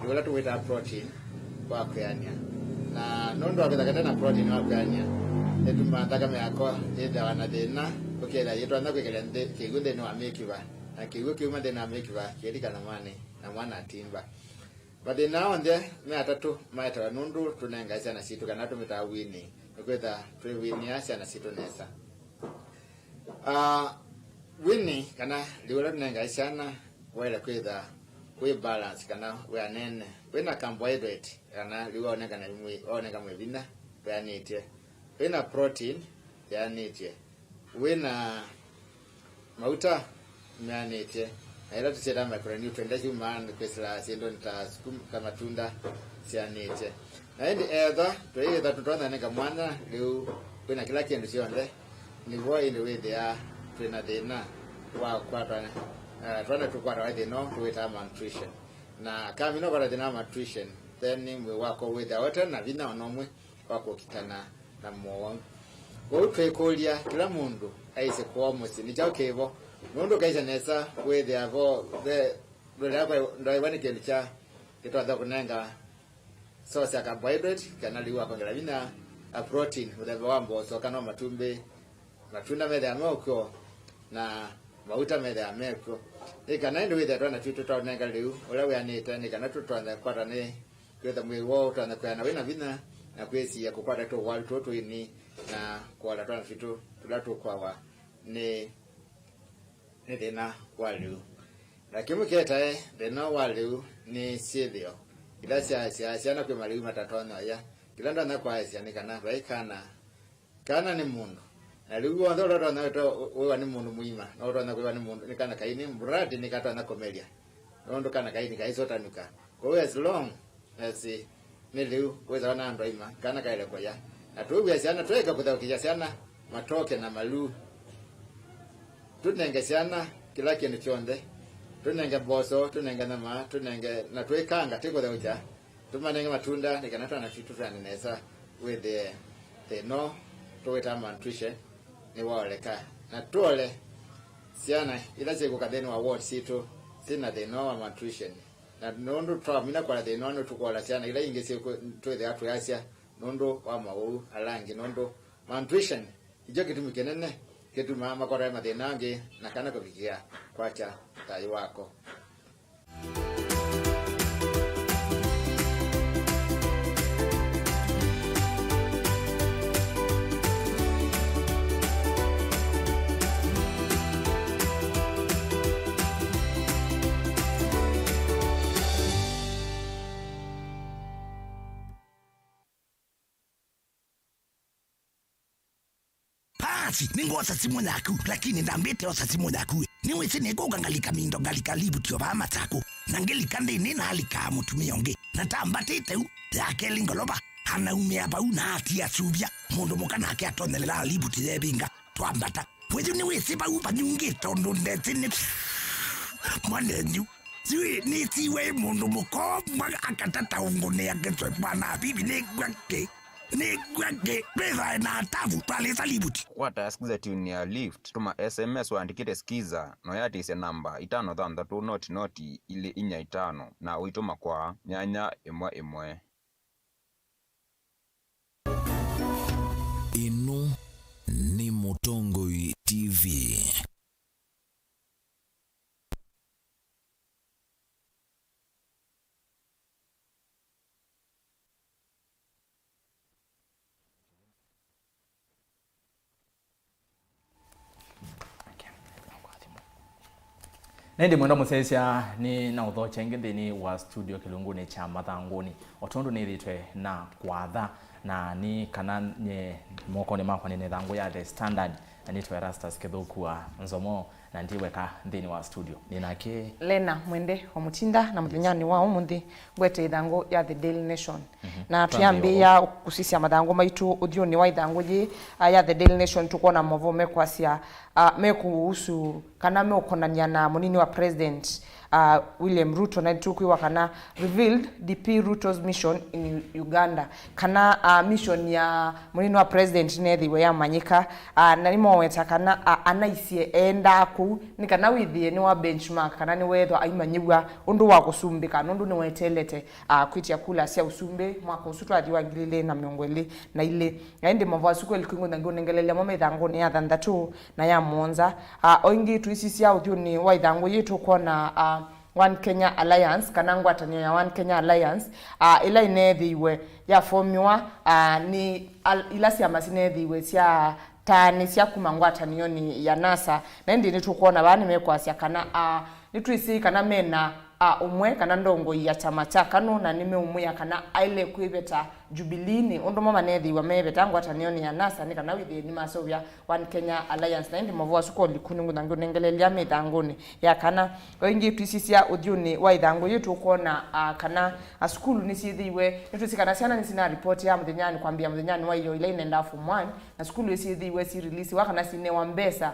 wala tu weta protein kwa kuyania na nondo akitaka na protein wa kuyania etuma ndaka me yako ida wana dena okela yetu anda kwekela nde kigunde no amekiwa na kigo kiuma dena amekiwa kelika na mane na mwana timba bade now nde me atatu maita nundu tunenga sana situ kana tumita wini kweta wini asa na situ nesa wini kana liwala tunenga sana wala kweta we balance kana we anene we na carbohydrate kana liwa kana mwe one kama vina we anitie we na protein ya anitie we na mauta anitie na ila tusema macronutrient human kwesla siendo nitasukuma kama tunda si anitie na ndi either tutona nega mwana leo we na kila kindu sionde ni boy ile we there tuna dena wa kwatana twana tukwara wa deno tuita nutrition na kama ino kwa dena nutrition then we wako with the water na vina onomwe wako kitana na mowa wo twekolia kila mundu aise kwa mosi ni chao kevo mundu kaisa nesa we the avo the ndo ibani kelicha kitwa da kunenga source ya carbohydrate kana liwa kwa vina a protein whatever wambo so kana matumbe matunda mede amoko na mauta mede ameko ikana ndio ile twana tuto nenga leo wala we anita ni kana tutwana kwata ne kweta mwe wo twana kwa na wena vina na kwesi ya kukwata to wal toto ini na kwa la twana fitu tulato kwa wa ne dena walu lakini keta dena walu ni cereal ila sia na kwa mali matatona ya kila ndo na kwa sia ni kana bai kana ni mundu na lugu ndo ndo na to wewe ni mundu muima na ndo na kwa ni mundu nikana kaini mradi nikata na komelia ndo kana kaini kaisota nuka kwa hiyo as long as ni leo wewe wana ndo ima kana kaile kwa ya na tu ya sana tuweka kudaukia sana matoke na malu tunenge sana kila kintu chonde tunenge boso tunenge nama tunenge na tuwekanga tiko da uja tumanenge matunda nikanata na fitu fulani nesa with the no tuweta nutrition ni waleka na tole siana ila cheko kadeni wa ward situ sina the no nutrition na nondo tramina kwa the no tukola siana ila ingese to the atu asia nondo wa mau alangi nondo nutrition ijo kitu mikenene kitu mama kwa rema denange na kana kufikia kwacha tai wako Pasi ningosa simu naku lakini ndambete osa simu naku niwe sine goga ngalika mindo ngalika libu tio ba matako nangelika ndene na halika mutumionge natambatete u yake lingoloba hana umea ba una atia subia mundo mokana ke atonela libu tibinga twambata pwezo niwe seba upa nyunge tondo ndetine mwanenyu siwe ni siwe mundo moko akatata ungone yake bana bibi negwake beza na tavu pale salibuti kwata skiza tune ya lift tuma SMS waandikite skiza no yati ise namba 533 noti ile inya 5 na uituma kwa nyanya imwe ino ni Mutongoi TV. Nendi mwenda musesia ni na utho chenge thini wa studio kilunguni cha mathanguni otondo ni ritwe na kwatha na ni kana nye moko ni makwa ni thangu ya The Standard na ni twa Rastas Kithukua Nzomo na ndiweka thini wa studio ni nake Lena Mwende wa Mutinda na muthenya wa umuthi gwete ithangu ya The Daily Nation na tuyambia kusisia mathangu maitu uthioni wa ithangu ji ya The Daily Nation tukona Mauvoo mekwasia mekuhusu kana mekonania na munini wa president William Ruto na tukwiwa kana revealed DP Ruto's mission in Uganda kana mission ya munini wa president nethiwe ya manyika na nimo weta kana anaisie enda ku ni kana withie ni wa benchmark kana ni wethwa aimanyiwa undu wa kusumbika nundu ni wetelete kwitia kula cia usumbe mwaka usutwa thiwa ngilile na miongweli na ile ende Mauvoo suko elikungu na ngonengelele mo methango ni ya thandatu na ya monza oingi tuisi cia uthiuni wa ithango yitu kona One Kenya Alliance kana ngwatanio ya One Kenya Alliance ila inethiwe ya formiwa ni ila cia masinethiwe cia tani cia kuma ngwatanio ni ya NASA na ndi ni tukuona bani mekwasia kana ni tuisi kana mena umwe kana ndongo ya chama cha kanu na nime umwe kana aile kwibeta Jubilee undu mama nethiwa mebeta ngwatanio ni ya NASA ni kana withi ni masovya One Kenya Alliance na ndi Mauvoo suko likunungu na ngonengelelia methangoni ya kana wengi twisisia uthiuni wa ithango yitu kuona kana skulu ni sithiwe nitusikana ciana ni sina report ya muthenyani kwambia muthenyani wa iyo ile inenda form 1 na skulu isithiwe si release wa kana sine wa mbesa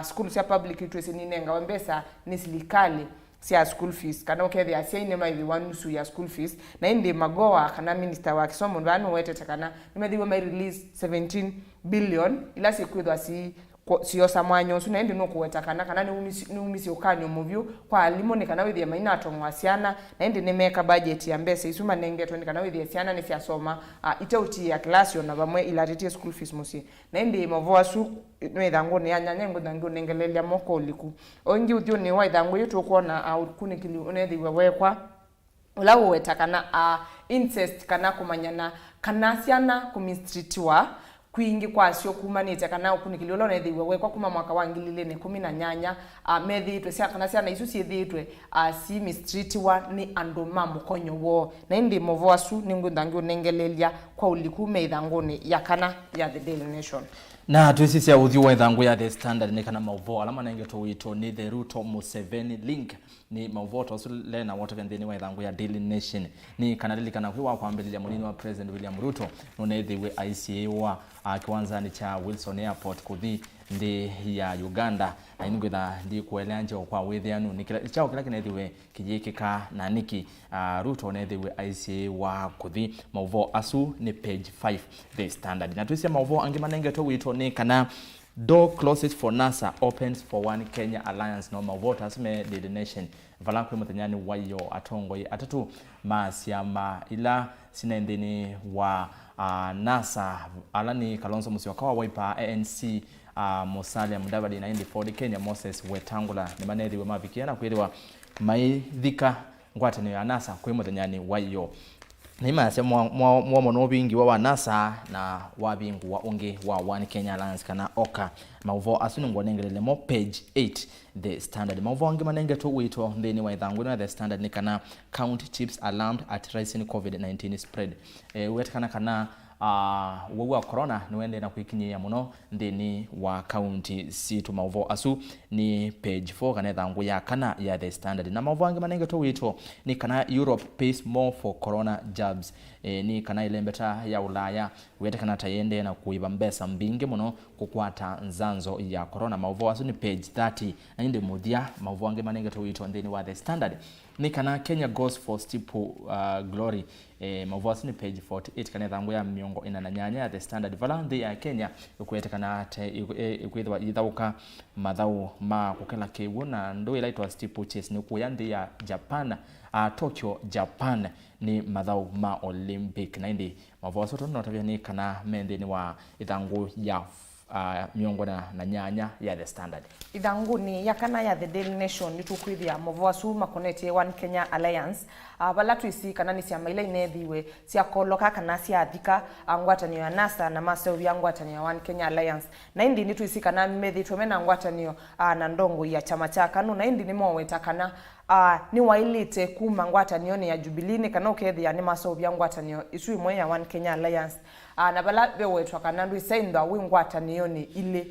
skulu cia public itwese ni nenga wa mbesa ni serikali cia school fees kana ukethe asia ine maithi wanusu ya school fees na indi magoa kana minister wa kisomo ndano wetete kana nimethiwe mai release 17 billion ila sikwithwa si osa mwanyo su na indi no kuweta kana ni umisi ukanyo muvyu kwa alimu ni kana withie maina atongwa ciana na indi ni meka budget ya mbesa isuma nengetwe ni kana withie ciana ni cia soma itauti ya class yo na bamwe ila titie school fees musi na indi Mauvoo su no thango ni anyanya ngondango nengelelia moko liku ongi uthiuni wa thango yitu kuona kunikili unethiwe wekwa ulawo weta kana incest kana kumanyana kana ciana kumistreetwa kwingi kwacio kumanite kana ukunikili ulo nethiwe wekwa kuma mwaka wa 2018 methitwe cia kana ciana isu ciethitwe si mistreetwa ni andu mamukonyo wo na indi Mauvoo su ningundangi unengelelia kwa uliku meithangoni ya kana ya the Daily Nation na tuisisia uthio wa ithango ya The Standard ni kana Mauvoo alama nenge to wito ni the Ruto Museveni link ni Mauvoo tosule na watu vendeni wa ithango ya Daily Nation ni kana lilikana kwa kwambililia munini wa President William Ruto nonethiwe ICA wa kiwanzani cha Wilson Airport kuthi ndi ya Uganda na inugitha ndi kuelanja kwa withianu ni chao kila kinethiwe kijikika na niki Ruto nethiwe ICA wa kuthi Mauvoo asu ni page 5 The Standard na tuisia Mauvoo angimanenge to wito ni kana door closes for NASA opens for One Kenya Alliance no Mauvoo tasme Daily Nation vala kwa muthenyani wayo atongoi atatu masiama ila sinendeni wa NASA alani Kalonzo Musyoka wa Wiper ANC Musalia Mudavadi na indi Ford Kenya Moses Wetangula ni manedi we mavikiana kwiriwa maithika ngwatanio ya NASA kwa muthenyani wayo Nima ase mwa no bingi wa NASA na wabingu wa unge wa One Kenya Alliance kana oka Mauvoo asuni ngonengelele mo page 8 The Standard Mauvoo ange manenge to wito ndeni wa ithangu na The Standard ni kana county chiefs alarmed at rising COVID-19 spread wetakana kana wewe wa corona niwende na kuikinyia muno ndeni wa county situ Mauvoo asu ni page 4 kana thangu ya kana ya The Standard na Mauvoo ange manenge to wito ni kana Europe pays more for corona jabs ni kana ilembeta ya Ulaya wete kana tayende na kuiba mbesa mbinge muno kukwata nzanzo ya corona Mauvoo asu ni page 30 na inde muthia Mauvoo ange manenge to wito ndeni wa The Standard ni kana Kenya goes for steeple glory Mauvoo asu ni page 48 kana thangu ya miongo ina na nyanya ya The Standard valandi ya Kenya ukwete kana ikwithwa ithauka mathau ma kukela kewu na ndo ilaitwa steeple chase ni kuyandi ya Japan Tokyo Japan ni mathau ma Olympic na indi Mauvoo asu tonotavya ni kana mendeni wa ithangu ya miongo na nyanya ya The Standard ithangu ni yakana ya The Daily Nation nitukwithia Mauvoo asu makonete One Kenya Alliance bala twisi kana ni cia maila inethiwe cia koloka kana cia thika ngwatanio ya NASA na masovya ngwatanio ya One Kenya Alliance na indi ni twisi kana methitwe mena ngwatanio na ndongo ya chama cha kanu na indi ni moweta kana ni wailite kuma ngwatanio ni ya Jubilee kana ukethia ni masovya ngwatanio isu imwe ya One Kenya Alliance na bala bewetwa kana ndu isaindwa wingwatanio ni ile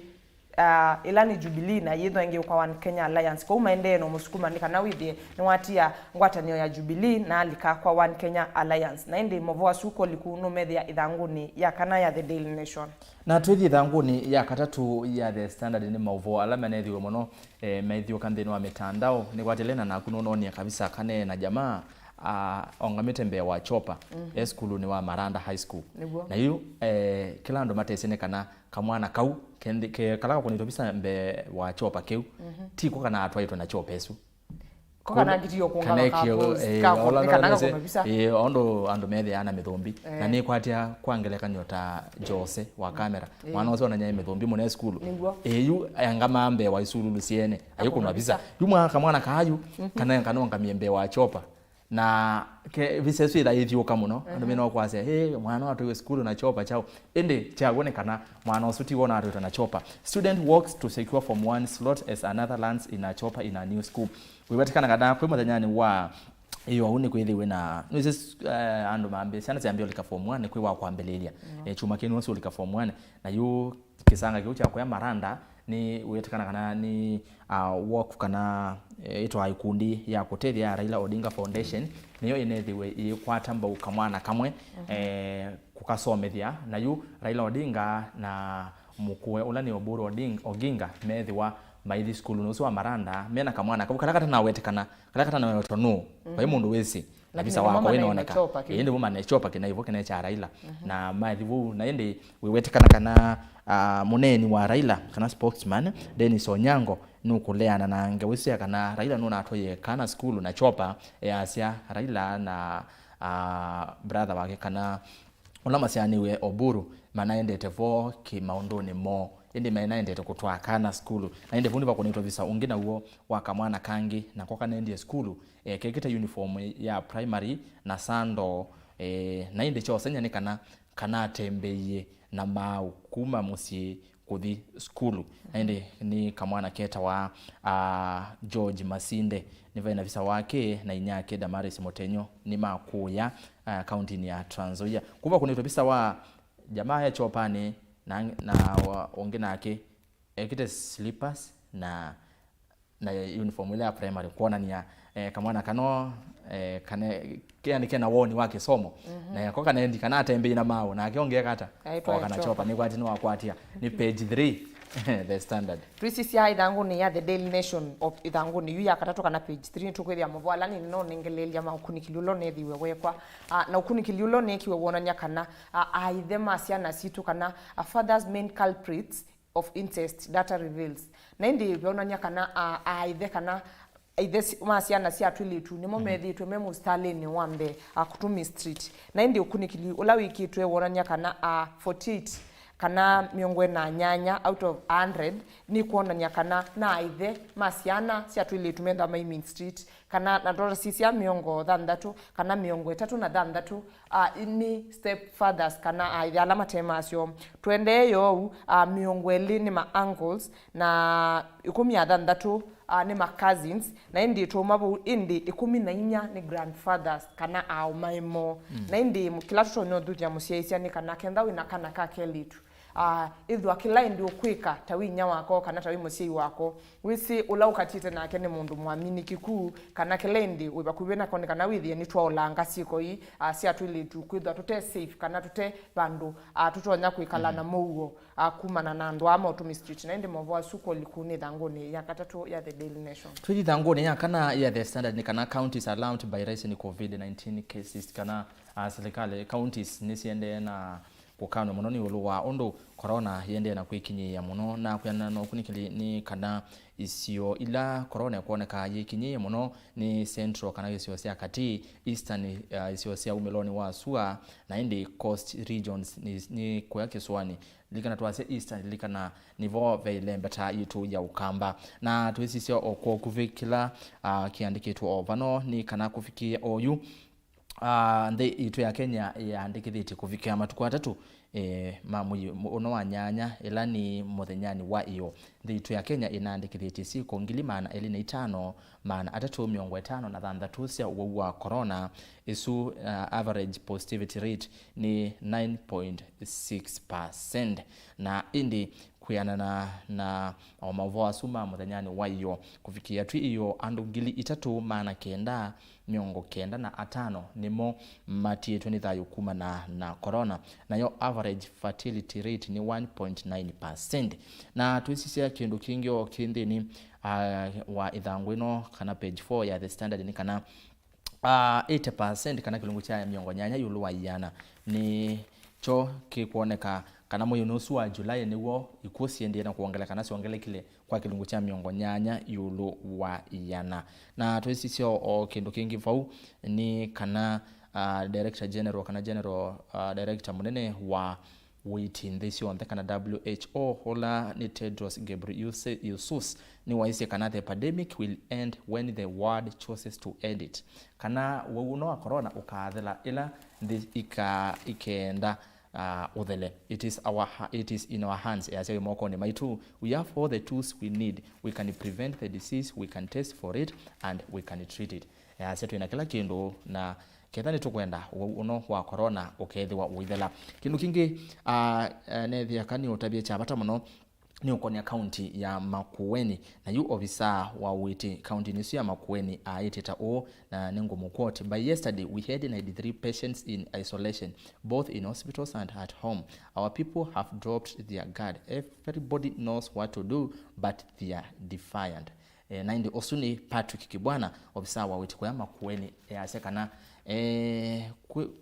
ila ni Jubilee na yitho ingi kwa One Kenya Alliance kwa umaende no musukuma ni kana withie ni watia ngwatanio ya Jubilee na alika kwa One Kenya Alliance na indi Mauvoo suko likuno methia ithanguni ya kana ya The Daily Nation na twethi ithanguni ya katatu ya The Standard ni Mauvoo alama nethi muno methio kanthini wa mitandao ni gwatelena na kunononia kabisa kane na jamaa ongamite mbe wa chopa school ni wa Maranda High School na yu kila ndo matesene kana kamwana kau ke kala ko nitobisa mbe wa chopa keu ti ko kana atwaitwa na chopesu ko kana gitio ko ngala ka kana ko mabisa ondo ando methe ana mithombi na ni kwatia kwangeleka nyota Jose wa kamera mwana ozo na nyaye mithombi mune school yu angama mbe wa isululu siene ayuko nabisa yu mwana kayu kana kanonga miembe wa chopa na ke visesu ila ithio kamuno andu mino kwase mwana watu school na chopa chao ende chagone kana mwana osuti wona atu na chopa student works to secure from one slot as another lands in a chopa in a new school wibatikana kada kwe muthanyani wa iyo uni kwithiwe na nwise andu mambe sana ziambio lika form 1 kwe wa kwambelelia chuma kinu osu lika form 1 na yu kisanga kiu cha kwa Maranda ni wetekana kana ni work kana itwa ikundi ya kutethia ya Raila Odinga Foundation niyo inethiwe ikwatamba ukamwana kamwe kukasomethia na yu Raila Odinga na mukue ulani Oburu Oginga methiwa maithi school no wa Maranda mena kamwana kata na wetekana kata na wetonu kwa mundu wesi kabisa wako inaoneka ende mama na chopa kina hivyo kina cha Raila na maithivu na ende wewetekana kana muneni wa Raila kana spokesman Dennis Onyango nukuleana na ngewisia kana Raila nuna atoye kana school na chopa asia Raila na brother wake kana ulama sianiwe Oburu mana endete vo ki maundoni mo ende maina endete kutwa kana school na ende vundi bakonetwa visa ungina huo wakamwana kangi na kwa kana ende school kekita uniform ya primary na sando na ende cho senya ni kana tembeye na maukuma musi kuthi school ende ni kamwana keta wa George Masinde niva na visa wake na inyake Damaris Motenyo ni makuya county ni ya Trans Nzoia kuba kunetwa visa wa jamaa ya chopani na ongena yake kite slippers na uniform ile ya primary kuona ni ya kamwana kano kane kena woni wake somo na koka naendi kana tembe na mao na akiongea kata kwa kana chopa ni kwati ni wakwatia ni page 3 The Standard Prisisi ya idanguni ya The Daily Nation of idanguni yu ya katatu kana page 3 tukwethia Mauvoo alani no nengelelia ma ukunikiliulo nethiwe wekwa na ukunikiliulo nekiwe wonania kana aithema ciana citu kana father's main culprits of incest data reveals na indi wonania kana aithe kana aithe masiana cia twilitu nimo methitwe memo Stalin wambe Kutumi Street na indi ukunikili ula wiki twe wonania kana 48 kana miongo na nyanya out of 100 ni kuonania kana na aithe masiana cia twilitu metha Main Street kana na ndora cia miongo thandatu kana miongo 3 na thandatu ini step fathers kana aithe alama tema acio twende yo miongo 2 ni ma uncles na 13 ni ma cousins na indi tomabu indi 14 ni grandfathers kana au maimo na indi kila tuto no thuja musiaisia ni kana kenda wina kana ka kelitu idhu akila indi ukwika tawinya wako kana tawi musii wako wisi ulaukatite na kene mundu mwamini kiku kana kelendi wibakubena kone kana withie ni twa ulanga siko yi sia twilitu kwithwa tute safe kana tute bandu tutonya kwikala na Mauvoo kumana na ndo ama Kutumi Street na indi Mauvoo suko likuni dhangoni ya katatu ya The Daily Nation twiji dhangoni ya kana ya The Standard ni kana counties alarmed by rising COVID-19 cases kana serikali counties nisiende na kukano muno ni uluwa ondo corona yende na kwikinyia muno na kuyana no kunikili ni kana isio ila corona kuoneka yikinyia muno ni central kana isio sia kati eastern isio sia umeloni wa sua na indi coast regions ni kwa kiswani likana twase eastern likana nivo veilembeta yitu ya ukamba na tuisisio okwo kuvikila kiandikitwa ovano ni kana kufikia oyu itu ya Kenya yaandikithite kufikia matuku atatu uno wa nyanya ila ni muthenyani wa iyo itu ya Kenya inaandikithite siku 2,500 maana atatu miongo 5 na thandatu cia wa corona isu average positivity rate ni 9.6% na indi kuyanana na Mauvoo asuma muthanyani wayo kufikia tu iyo andu 3,995 nimo matietu ni thayo kuma na corona, nayo average fertility rate ni 1.9%. na tuisisia kindu kingyo kindini wa ithangu ino kana page 4 ya The Standard ni kana 80% kana kilungu cha miongo nyanya yulu wa yana ni cho kikuoneka kana moyo nusu wa Julai niwo ikusiendie na kuongeleka na siongelekile kwa kilungu cha miongo nyanya yulu wa yana. na tuisisio kindu kingi fau ni kana director general kana general director munene wa waiting this on the kana WHO hola ni Tedros Ghebreyesus ni waisi kana the pandemic will end when the world chooses to end it. kana wuno wa corona ukathela ila ikenda udhele. It is in our hands. As I moko ni maitu, we have all the tools we need. We can prevent the disease, we can test for it, and we can treat it. Setu ina kila kindu na kethani tukwenda uno wa corona ukethiwa uithela. Kindu kingi nethi akani utabie chabata muno ni ukonia county ya Makueni na yu officer wa witi county nisi ya Makueni aiteta na nengo mukoti. By yesterday we had 93 patients in isolation both in hospitals and at home. Our people have dropped their guard. Everybody knows what to do but they are defiant. Na indi osuni Patrick Kibwana officer wa witi kwa Makueni asekana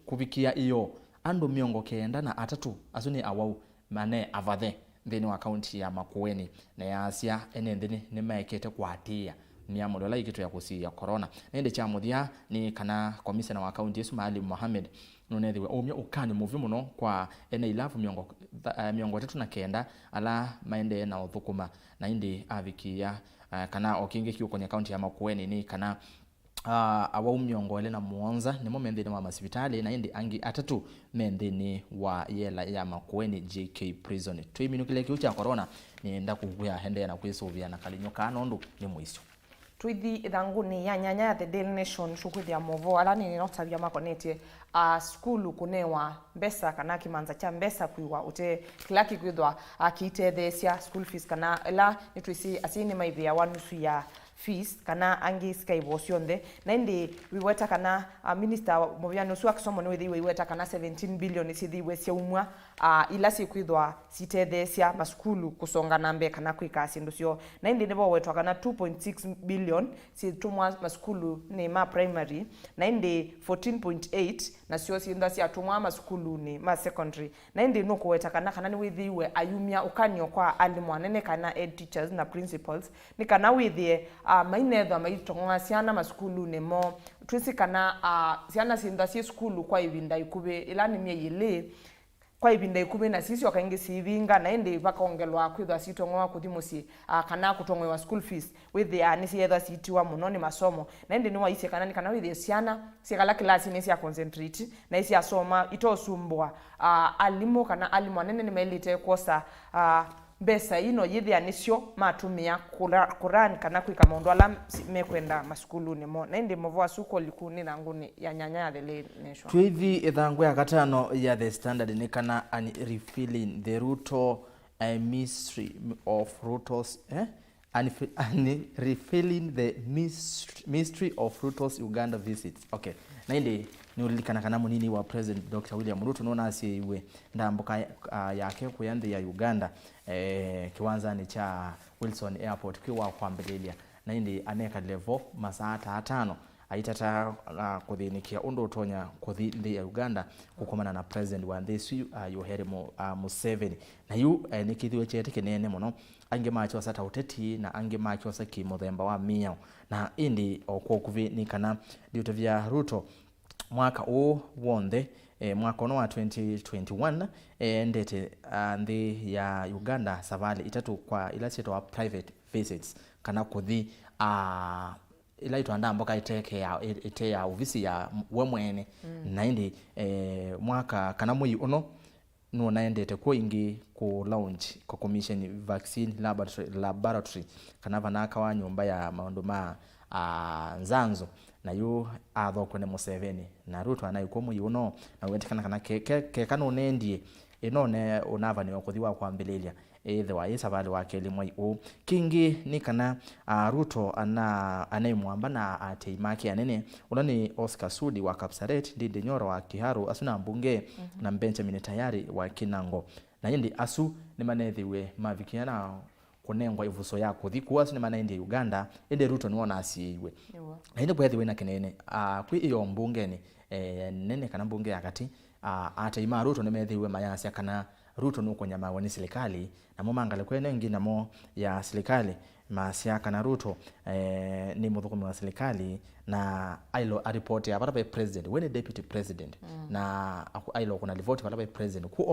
kubikia iyo ando miongo kenda na atatu asuni awau mane avadhe thini wa county ya Makueni na yasia enendini ni maekete kwatia miamo dola ikitu ya kusia corona. Nende cha muthia ni kana commissioner wa county Yesu Maalim Mohamed nunethiwe umya ukani muvi muno kwa ene ilafu miongo tatu na kenda ala maende na uthukuma na indi avikia kana okinge kiu kwenye county ya Makueni ni kana awa miongo ele na muonza nimo mendeni wa masipitali na indi angi atatu mendeni wa yela ya Makueni JK prison. Tuiminukile kiu cha corona ni nda kuguya hende na kwisuvia na kalinyoka nondu ni muisyo twithi ithanguni ya nyanya ya The Daily Nation shukwithia Mauvoo ala ni notabia makonetie skulu kunewa mbesa kana kimanza cha mbesa kuiwa ute kilaki kwithwa akitethesia school fees kana ela nitwisi asini maithia wanusu ya fees kana angi skaivo cionthe na indi wiweta kana minister Moviano su akisomo ni withi wiweta kana 17 billion sithiwe cia umwa ila sikwithwa sitethesia maskulu kusonga nambe kana kwika sindu cio na indi nibo wetwa kana 2.6 billion situmwa maskulu ni ma primary na indi 14.8 na cio sinda cia tumwa maskulu ni ma secondary na indi no kuweta kana ni withiwe ayumia ukanio kwa alimu anene kana head teachers na principals ni kana withie mainetho maitonga ciana maskulu nemo twisi kana ciana sinda cie skulu kwa ivinda ikuve ila ni mieyili kwa ivinda ikuve na sisi wakaingi sivinga na indi bakaongelwa kwithwa citonga kuthimuci kana kutongwa school fees withia ni cietha citiwa muno ni masomo na indi ni waise kana withia ciana cikala class ni cia concentrate na cia soma itosumbwa alimu kana alimu anene ni melite kosa besa ino yithia nicio matumia Quran kana kwika maundu ala mekwenda maskulu nimo na indi Mauvoo asuko likuni na nguni ya nyanya ya The Daily Nation. Twithi ithangu ya katano ya The Standard ni kana refilling the Ruto mystery of Ruto's refilling the mystery of Ruto's Uganda visits. Okay. Na indi ni ulilikana kana munini wa President Dr. William Ruto nona asiwe ndambuka yake kuyanthi ya Uganda kiwanza ni cha Wilson Airport kiwa kwambelelia na indi aneka level masaa 5 aitata kuthinikia undu utonya kuthi ya Uganda kukomana na President wa nthi Yoweri Museveni na yu nikithiwe chete kinene muno ange macho sata uteti na ange macho saki muthemba wa miao na indi okwo kuvinikana ndiuto vya Ruto mwaka wonthe mwaka wa 2021 ndete nthi ya Uganda savali itatu kwa ila citwa private visits kana kuthi ila itwanda mboka ite ya ofisi ya we mwene na indi mwaka kana mui uno no naendete ko ingi ku launch ko commission vaccine laboratory kana vanaka wa nyumba ya maundu ma nzanzo na yu athoko ne Museveni na Ruto anayo ko mui uno na wetekana kana ke kana unendie inone unava ni okuthiwa kwambililia ithwa isavali wake limwe u kingi ni kana Ruto anaimwamba na ateimaki anene ulani Oscar Sudi wa Kapsaret Ndindi Nyoro wa Kiharu asuna mbunge na Benjamin Tayari wa Kinango na yindi asu ni manethiwe mavikiana kunengwa ivuso ya kuthikuwa ni manaindi Uganda ende Ruto niwona asiiwe ende bwethiwe na kinene kwi iyo mbunge ni nene kana mbunge yakati ateima Ruto nimethiwe mayasya kana Ruto nuko nyama ni serikali na mumangale kwene ngina mo ya serikali masiaka na Ruto ni muthukumi wa serikali na ailo report ya barabe president when deputy president na ailo kuna vote barabe president ku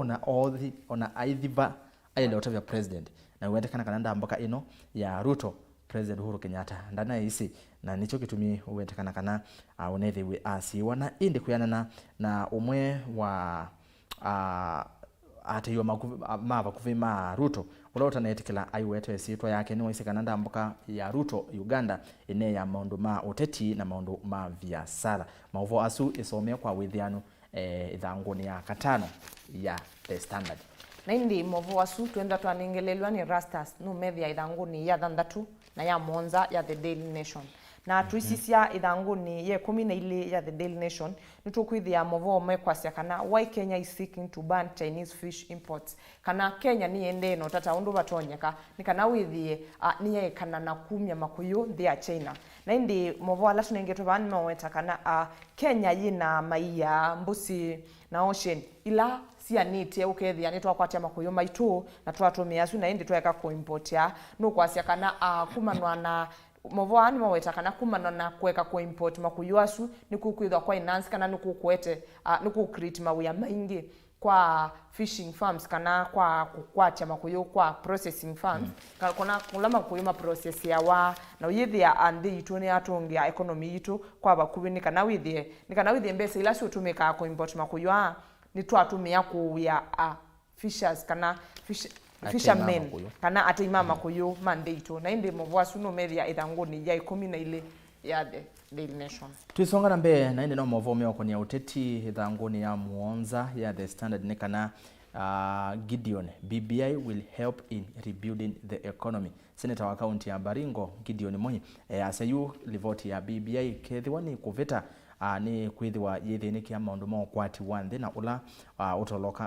ona aidhiva ailo otavya president na wende kana ndamboka ino ya Ruto president Uhuru Kenyatta ndana isi na nicho kitumi wende kana unethiwe asiwa na indi kuyanana na umwe wa ataiwa mava kuvima Ruto ulota netikila aiweto esitwa yake ni waisi kananda mboka ya Ruto Uganda ine ya maundu ma uteti na maundu ma biashara Mauvoo asu isomea kwa withianu ithanguni ya katano ya The Standard na indi Mauvoo asu tuenda twaningelelwa ni Rastas no media ithanguni ya thandatu na ya Monza ya The Daily Nation na tuisisia ithanguni ye 12 ya The Daily Nation nitukwithia Mauvoo mekwasya kana why Kenya is seeking to ban Chinese fish imports kana Kenya ni ende no tata undu batonyeka ni kana withie niye kana na kumya makuyu thia China na indi Mauvoo ala tunengeto ban maweta kana Kenya yina maia mbusi na ocean ila sianite ukethia ni twakwatia makuyu maitu na twatumia asu na indi tweka ku import ya no kwasya kana kumanwa na Mauvoo ani maweta kana kumana na kuweka ku import makuyu asu ni kukwithwa kwa finance kana ni kukwete ni ku create mawia maingi kwa fishing farms kana kwa kukwacha makuyu kwa processing farms kana kulama kuyuma process ya wa na uyithia andi itu ni atungia economy itu kwa bakubi ni kana withie mbesa ila si utumika ku import makuyu ni twatumia kuya fishers kana fishermen kana ateima makuyu mandeito na indi Mauvoo asu no media ithanguni ya 12 ya The Daily Nation tuisonga na mbe na indi no Mauvoo meoko ni uteti ithanguni ya Monza ya The Standard ni kana Gideon BBI will help in rebuilding the economy Senator wa county ya Baringo Gideon Moi asayu livoti ya BBI kethiwa ni kuvita ni kwithiwa yithini kia maundu mo kwati wanthe na ula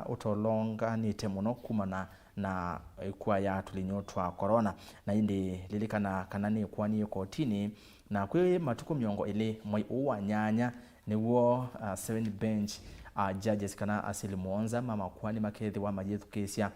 utolonga ni temuno kumana na kwa ya tulinyo twa corona na indi lilikana kana ni kwani kotini na kwe matuko miongo ile mwai uwa nyanya niwo 7 bench judges kana asili Monza mama kwani makethi wa majithu kesia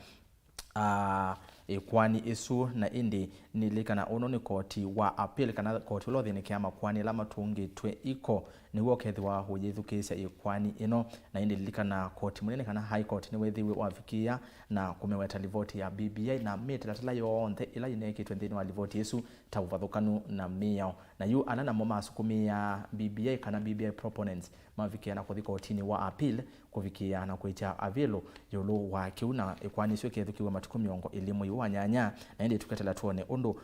kwani isu na indi nilikana uno ni koti wa appeal kana koti lo thini kiama kwani la matungi twe iko ni wo kethi wa hujithukisha ikwani ino na indi lilikana koti munene kana high court ni wethiwe wafikia na kumeweta livoti ya BBI na metatala yonthe ila inekitwe nthini wa livoti yesu tauvathukanu na miyao na yu anana mo masukumia BBI kana BBI proponents mavikia na kuthi kotini wa appeal kuvikia na kuicha avilo yolo wa kiuna ikwani sio kethu kiwa matuko miongo elimu yu wanyanya na indi tukatela tuone undu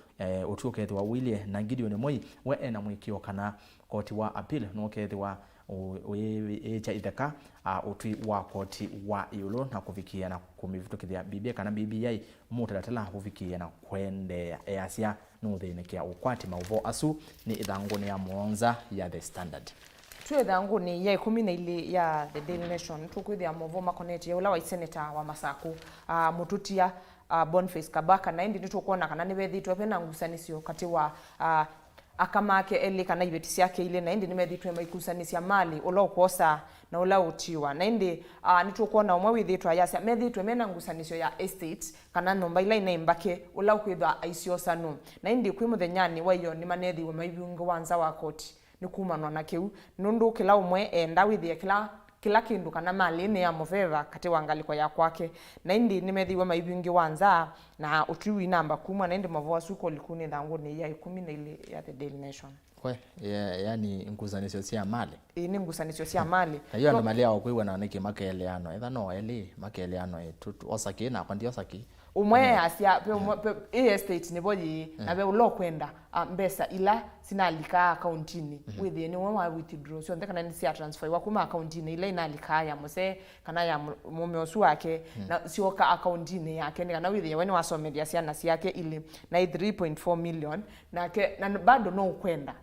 utuo kethu wa Willie na Gideon Moi we na mwikio kana koti wa appeal no kethu wa echa itheka utwi wa koti wa yulo na kuvikia na kumivitukithia BBI kana BBI mutalatala kuvikia na kwende easia no thinekia ukwati Mauvoo asu ni ithanguni ya Monza ya The Standard tuwe thanguni ya 12 ya The Daily Nation tukwithia Mauvoo makoneti ya ula wa senator wa Masaku mututia Boniface Kabaka na indi nitukuona kana nibethitwe pena ngusanisio kati wa akamake eli kana ibetisi yake ile na indi nimethitwe maikusanisya mali ula ukosa na ula utiwa na indi nitukuona umwe withitwa yasa methitwe mena ngusanisio ya estate kana nomba ila inaimbake ula ukwithwa aisyosanu na indi kwi muthenyani wa iyo ni manethiwe maibungu wanza wa koti ni kumanwa na kiu nundu kila umwe enda withie kila kindu kana mali ni ya moveva kati wangaliko ya kwake na indi nimethiwe maibingi wanza na utriwi namba kuma na indi Mauvoo suko likuni thanguni ya 12 ya The Daily Nation kwe yani ngusanisyo cia mali ni ngusanisyo cia mali hiyo ndo mali yao kwiwa na niki makeleano etha no eli makeleano osaki na kwandi osaki umwe asia pe estate ne boyi na be ulo kwenda mbesa ila sinalika accountini with ni wa withdraw so ndeka nani sia transfer wa kuma accountini ile inalika ya muse kana ya mume osu wake na sioka accountini yake ni kana with when wasomedia sia na yake ile na 3.4 million na ke na bado no kwenda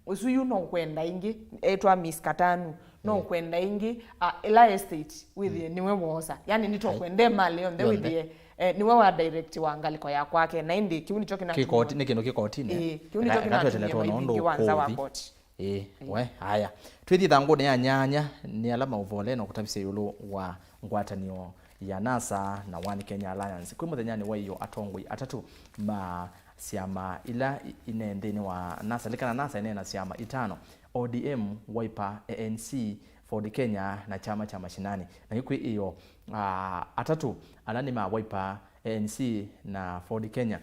usu you no kwenda ingi etwa miss katanu no kwenda ingi ila estate with niwe wosa yani nito kwende mali on the with niwe wa direct wa ngaliko ya kwake na indi kiuni choki na kikoti ni kino kikoti ne kiuni choki na tunaondo wanza wa court we haya twithi thangu ne anyanya ni alama uvole no kutabise yulu wa ngwatanio ya NASA na One Kenya Alliance kwi muthenya ni wayo atongwi atatu ma siama ila inendeni wa NASA likana NASA inena siama itano ODM, Wiper, ANC, Ford Kenya na chama cha mashinani na hikwi iyo atatu alani ma Wiper, ANC na Ford Kenya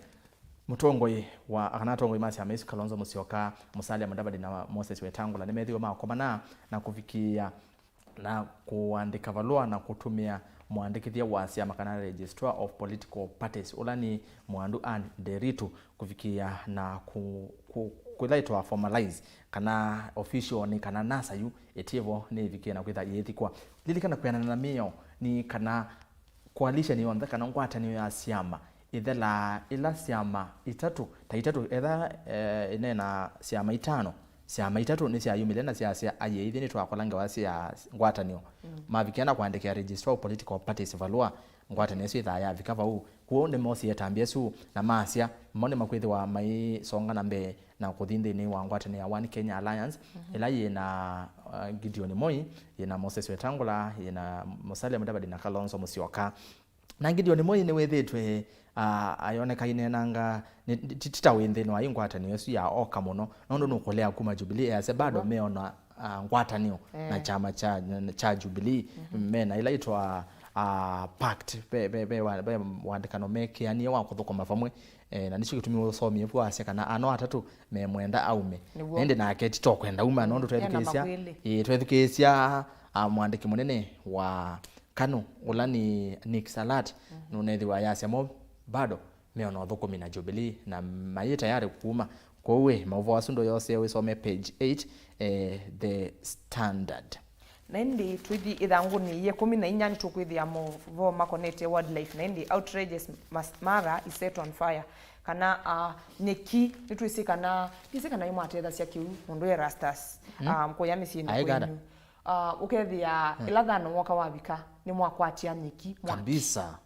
mutongoi wa akanatongoi masi amesi Kalonzo Musyoka Musalia Mudavadi na Moses Wetangula nimethiwa makomana na kufikia na kuandika valua na kutumia muandikithia wa siama kana registrar of political parties ulani mwandu and deritu kufikia na kuilaitwa formalize kana official ni kana NASA yu etivo ni vikia na kwitha yethikwa lilikana kuyana na mio ni kana coalition ni wanda kana ngwatanio ya siama ithela ila siama itatu ta itatu etha inena siama itano siama itatu ni cia yumile na cia aye ithini twakolanga wa cia ngwatanio mavikiana kuandikia registrar of political parties valua ngwatanio cio ithaya vikava u kuone mosi yetambia su na masia mone makwithi wa mai songa na mbe na kuthinde ni wa ngwatanio ya One Kenya Alliance ila yena Gideon Moi yena Moses Wetangula yena Musalia Mudavadi na Kalonzo Musyoka na Gideon Moi ni wethitwe ayoneka inenanga titawinde no ayingwatanio su ya oka muno nondo nukolea kuma Jubilee yase bado meona ngwatanio na chama cha Jubilee mena ila itwa pact be wandikano meke yani wa kuthuko mafamwe na nicho gitumi usomie kwa ase kana ano atatu me mwenda aume ende na aketi to kwenda uma nondo twethukisia mwandiki munene wa Kano ulani Nick Salat nunethi wa yase mo bado meona thukumi na Jubilee na mayi tayari kuuma kwa uwe Mauvoo asundo yose wisome page 8 the Standard Nendi twithi ithangu ni 14 ni tukwithia Mauvoo makonete wildlife nendi outrageous mara is set on fire kana nyeki nitwisikana imwe atetha cia kiu mundu ya rastas mkoya micini kwenu ukethia ila thano mwaka wa bika ni mwakwatia nyeki kabisa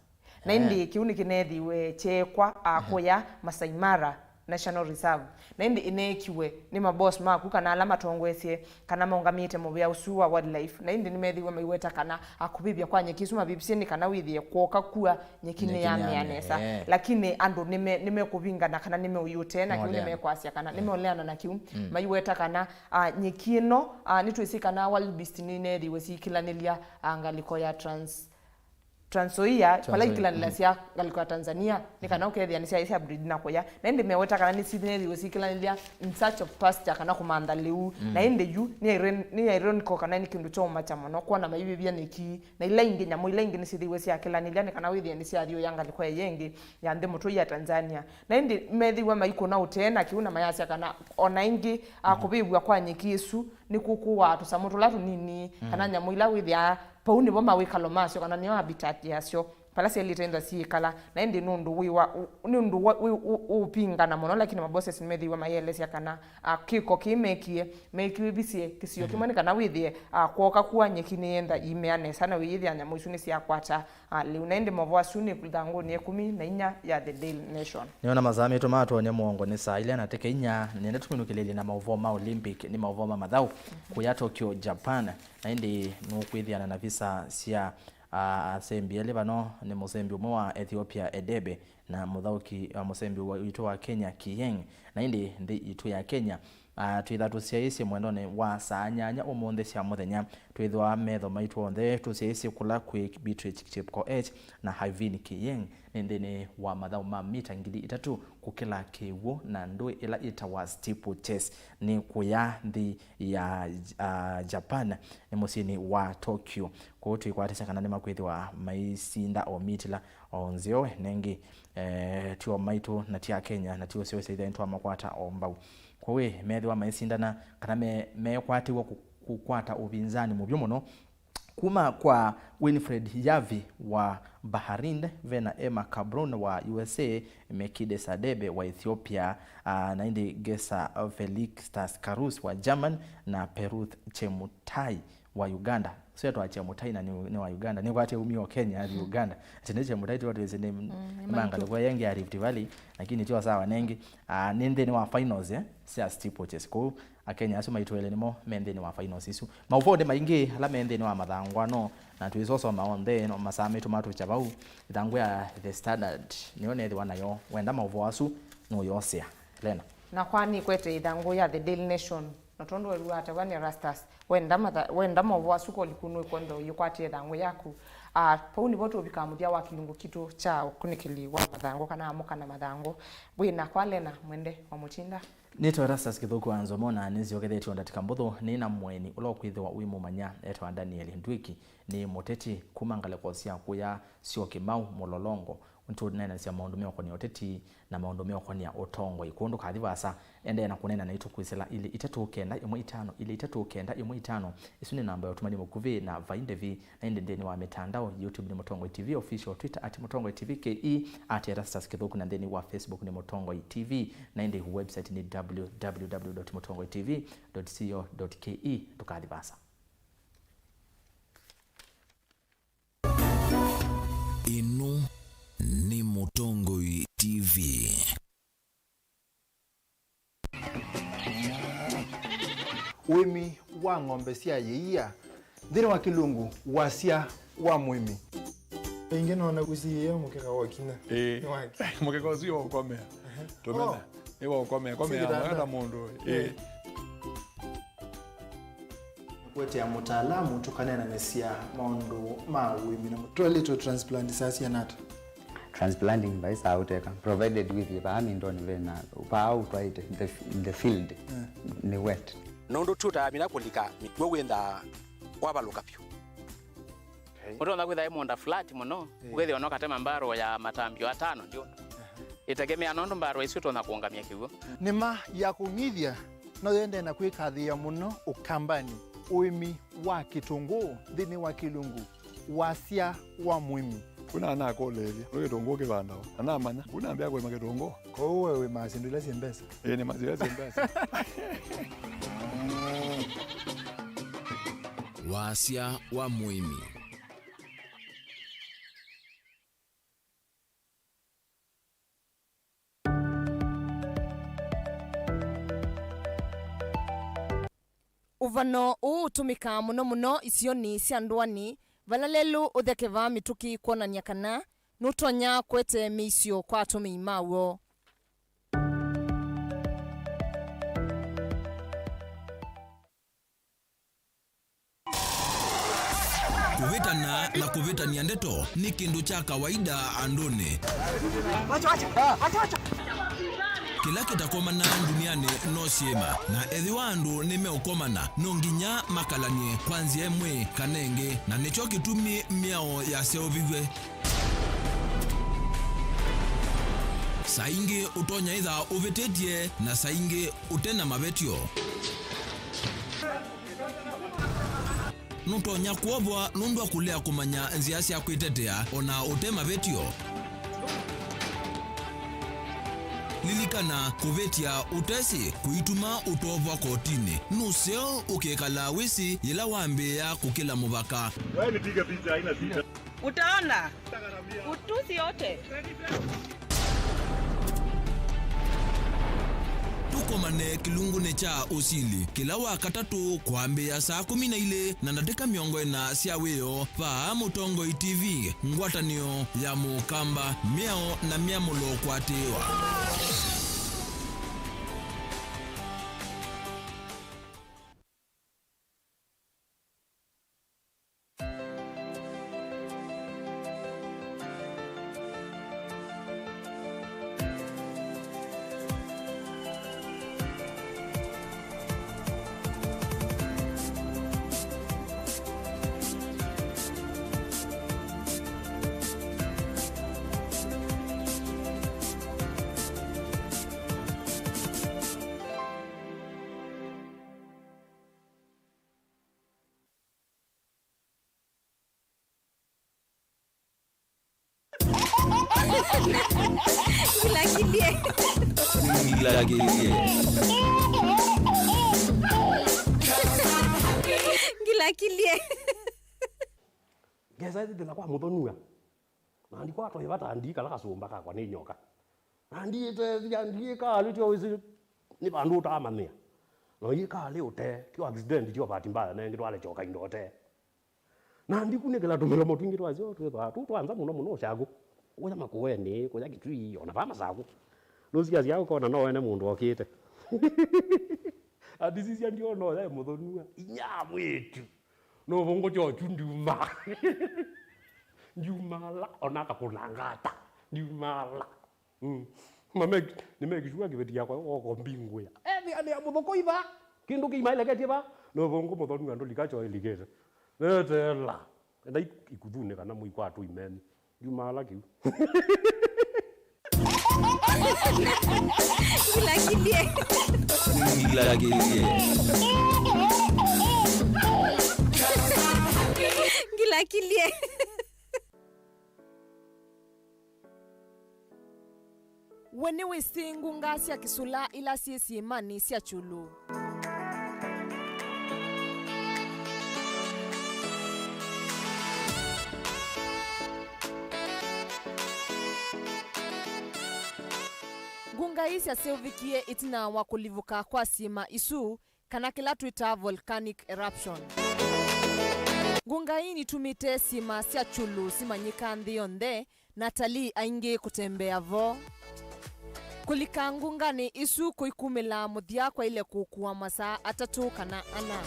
nendi kiu ni kinethiwe chekwa akoya Masai Mara National Reserve nendi inekiwe ni maboss maku kana alama tongwesie kana maungamite mubya usuwa wildlife nendi nimethiwe maiweta kana akubibia kwa nyeki suma bibisini kana withie kwoka kuwa nyekine ya mianesa lakini andu nimekuvinga na kana nimeuyute na kiu nimekwasia kana nimeoleana na kiu maiweta kana nyeki ino nitwisikana wild beast ni nethiwe sikilanilia angaliko ya Transoia pala ikilanila cia galiko Tanzania nikana ukethia ni cia breed na koya na indi meweta kana ni sidine wisikilanila in search of pasture kana kumanda liu na indi yu ni ironico kana ni kindu choma cha mono kwa na maibi bia neki na ila ingi nyamo ila ingi ni sidhiwe cia kilanila nikana withia ni cia rio yanga liko yengi ya ndi mutu ya Tanzania na indi methiwe maiko na utena kiuna mayasya kana ona ingi akubibwa kwa nyeki isu ni kukuwa tusamutu latu nini kana nyamo ila withia pauni boma wikalo masyo kana niyo habitat yasyo pala selitenda sikala na ndi nundu wiwa nundu upingana mono lakini mabosses nimethiwa mayelesya kana kiko kimekie bisie kisio kimwe kana withie kwoka kuwa nyekini enda imeane sana withia nyamu isu ni cia kwata liu na ndi Mauvoo asuni kuthangu ni 14 ya the Daily Nation niona mazami tomato nya muongo ni saa ile anateke inya nenda tuminukilele na Mauvoo ma Olympic ni Mauvoo ma mathau kuya Tokyo Japan na ndi nukwithiana na visa cia asembi ele bano ni musembi umwe wa Ethiopia Edebe na muthauki musembi wa itu wa Kenya Kiyeng na ndi itu ya Kenya twitha tuciaisi mwendone wa saa nyanya umunthe cia muthenya twithwa metho maitu onthe tuciaisi kula kwi Beatrice Chepkoech na Vilingi Yeng nindini wa mathau ma mita 3,000 kukila kiwu na ndui ila itawa steeplechase ni kuya nthi ya Japan ni musini wa Tokyo kwa twikwatisha kana ni makwithiwa maisinda o mitila onzio nengi tio maitu na tia Kenya na tio cio cia ntwa makwata o mbau kwe methi wa maisindana kana mekwatiwa kukwata ubinzani mubyo muno kuma kwa Winfred Yavi wa Bahrain, Vena Emma Cabron wa USA, Mekide Sadebe wa Ethiopia, na indi Gesa Felix Taskarus wa German na Peruth Chemutai wa Uganda. Sio tu Chemutai na ni wa Uganda. Ni kwate umio Kenya hadi Uganda. Tene Chemutai tu watu zene manga kwa yengi ya Rift Valley, lakini tu sawa nengi ninde ni wa finals sia steeplechase ko akenya asu maitwele nimo mende ni wa finals isu mauvode maingi ala mende ni wa mathangwano na tuizoso maonde no masame tomato chabau itangwe ya the standard nione the wanayo wenda mauvo asu no yosia lena na kwani kwete ithangu ya the Daily Nation notondo weru atawani rastas wenda mauvo asu ko likunwe kondo yukwati ithangu yaku pauni boto bikamudia wa kilungu kitu cha kunikili wa mathango kana amuka na mathango bwina kwalena mwende wa mutinda nito rastas kithuku anzo mona nizio kethetio ndatika mbuthu ni na mweni ulo kwithwa wimu manya etwa Daniel Ndwiki ni muteti kumangale kosia kuya sio kimau mulolongo untu nena cia maundu meo koni oteti na maundu meo koni ya otongo ikundu kathivasa ende na kunena na itu kwisela ili 395 ili 395 isuni namba yotumani mukuvi na vaindevi na ende ndeni wa mitandao YouTube ni Mutongo TV official, Twitter @Mutongo TV KE @Rastas kithuku na ndeni wa Facebook ni Mutongo TV na ende website ni www.mutongotv.co.ke tukathivasa inu ni Mutongo TV. Wimi wa ng'ombe cia yeia thiri wa kilungu wasia wa mwimi ingi nona guciye mukeka wakina mukeka ucio ukomea tumena ni wa ukomea mwana mundu kwete ya mutaalamu tukanena nesia maundu ma wimi na toilet transplant sasa nata transplanting by sauteka provided with the amindoni vena pa out right in the field ni wet nondo tuta mina kulika mitwe wenda kwabaluka pyo Muto na kwitha imonda flat muno kwethi ono katema mbaro ya matambio 5 ndio itegemea nondo mbaro isu tona kuongamia kigo nima ya kunyithia no yende na kwikathia muno ukambani uimi wa kitungu thini wa kilungu wasia wa mwimi kuna ana kolevya no kitungu kibandao ana manya kuna ambia kwa kitungu ko wewe masindula simbesa ni mazira simbesa wasia wa mwimi uvano utumika muno isioni cia ndwani valalelu uthekeva mituki kuonania kana nutonya kwete misio kwa atumi mawo kuvitana na kuvitania ndeto ni kindu cha kawaida andoni kila kitakomana duniani no siema na ethi wandu nimeukomana no nginya makalanie kwanzia emwe kanenge na nicho kitumi miao ya seovigwe saingi utonya itha uvitetie na saingi utena mavetio nutonya kuobwa nundu akulea kumanya nzia cia kwitetea ona utema vetio lilikana kuvetia utesi kuituma utovwa kotini nuseo ukekala wisi ila wambia kukila muvaka wewe nipige picha haina picha utaona utusi yote tukomane kilungune cha usili kila wakatatu kwambia saa 12 na dakika 40 cia wio pa Mutongo TV ngwatanio ya mukamba miao na miamulo kwatiwa Kilie. Geza hizi kwa muthonua. Na ndiko atwa ibata andika la kasumba kakwa ni nyoka. Na ndika alitio wizi ni bandu tamania. No yika leo te kyo accident kyo bahati mbaya na ngitwa ale choka indote. Na ndikunekela tumelo motingi twazo twanza muno shago. Uya makuweni kuya kitui ona pama saku. Lucia cia ukona no wene mundu okite. Adisisia ndio no ya muthonua. Inya mwitu. No bongo chochu nduma. Ndumala onaka kunangata. Ndumala. Mame nimekishua kibetia kwa oko mbingwe. Ani amuthoko iva. Kindu kimaile ketiva. No bongo muthonua ndo likacho iligete. Netela. Enda ikuthune kana muikwa tu imeni. Ndumala kiu. Gila kilie. Wene wesingu ngasi ya kisula ila siesi imani siya chulu. Gunga isi ya seovikie itina wakulivuka kwa sima isu kana kila tuita volcanic eruption. Gunga hii nitumite sima siya chulu sima nyika ndionde Natali ainge kutembea vo. Kulika ngunga ni isu kuikumila muthia kwa ile kukua masaa atatu kana ana.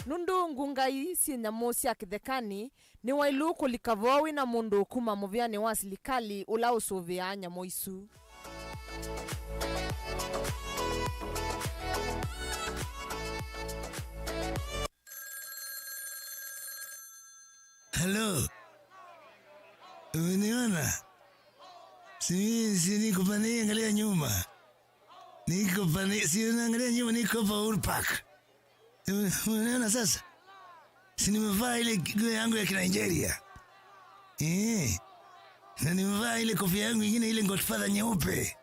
Nundu ngunga hii si nyamu siya kithekani ni wailu kulika vowi na mundu kuma muviani wa silikali ula usuvia nyamu isu. Hello. Uniona? Si niko pale angalia nyuma. Niko pale si unaangalia nyuma niko pa Uhuru Park. Unaona sasa? Si nimevaa ile nguo yangu ya Nigeria. Na nimevaa ile kofia yangu nyingine ile Godfather nyeupe.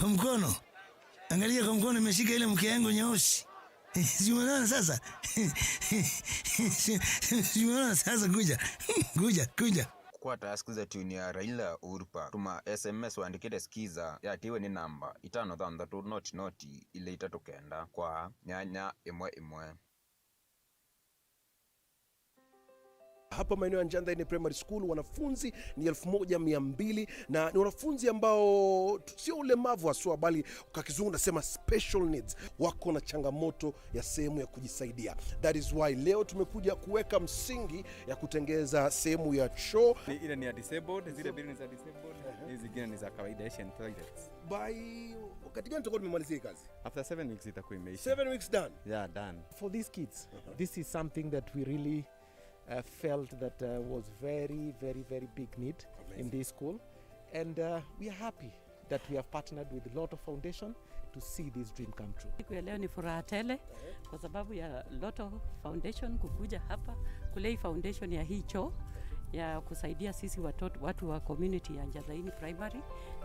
Kwa mkono. Angalia kwa mkono nimeshika ile mke yangu nyeusi. Si unaona sasa? Si unaona sasa kuja. Kwa tasikiza tuni ya Raila Uhuru Park. Tuma SMS waandikite skiza yatiwe ni namba 533 ile itatokenda kwa nyanya imwe. Hapa maeneo ya Njandhaini Primary School wanafunzi ni 1200 na ni wanafunzi ambao sio ulemavu haswa bali kwa kizungu nasema special needs, wako na changamoto ya sehemu ya kujisaidia. That is why leo tumekuja kuweka msingi ya kutengeza sehemu ya choo. Ile ni ya disabled, zile mbili ni za disabled, hizi zingine ni za kawaida Asian toilets. By wakati gani tutakuwa tumemalizia kazi? After 7 weeks itakuwa imeisha. 7 weeks done? Yeah, done. For these kids, this is something that we really felt that was very big need. Amazing. In this school, and we are happy that we have partnered with Lotto Foundation to see this dream come true. Siku ya leo ni furaha tele kwa sababu ya Lotto Foundation kukuja hapa kulei foundation ya hicho ya kusaidia sisi watu wa community ya Njandhaini Primary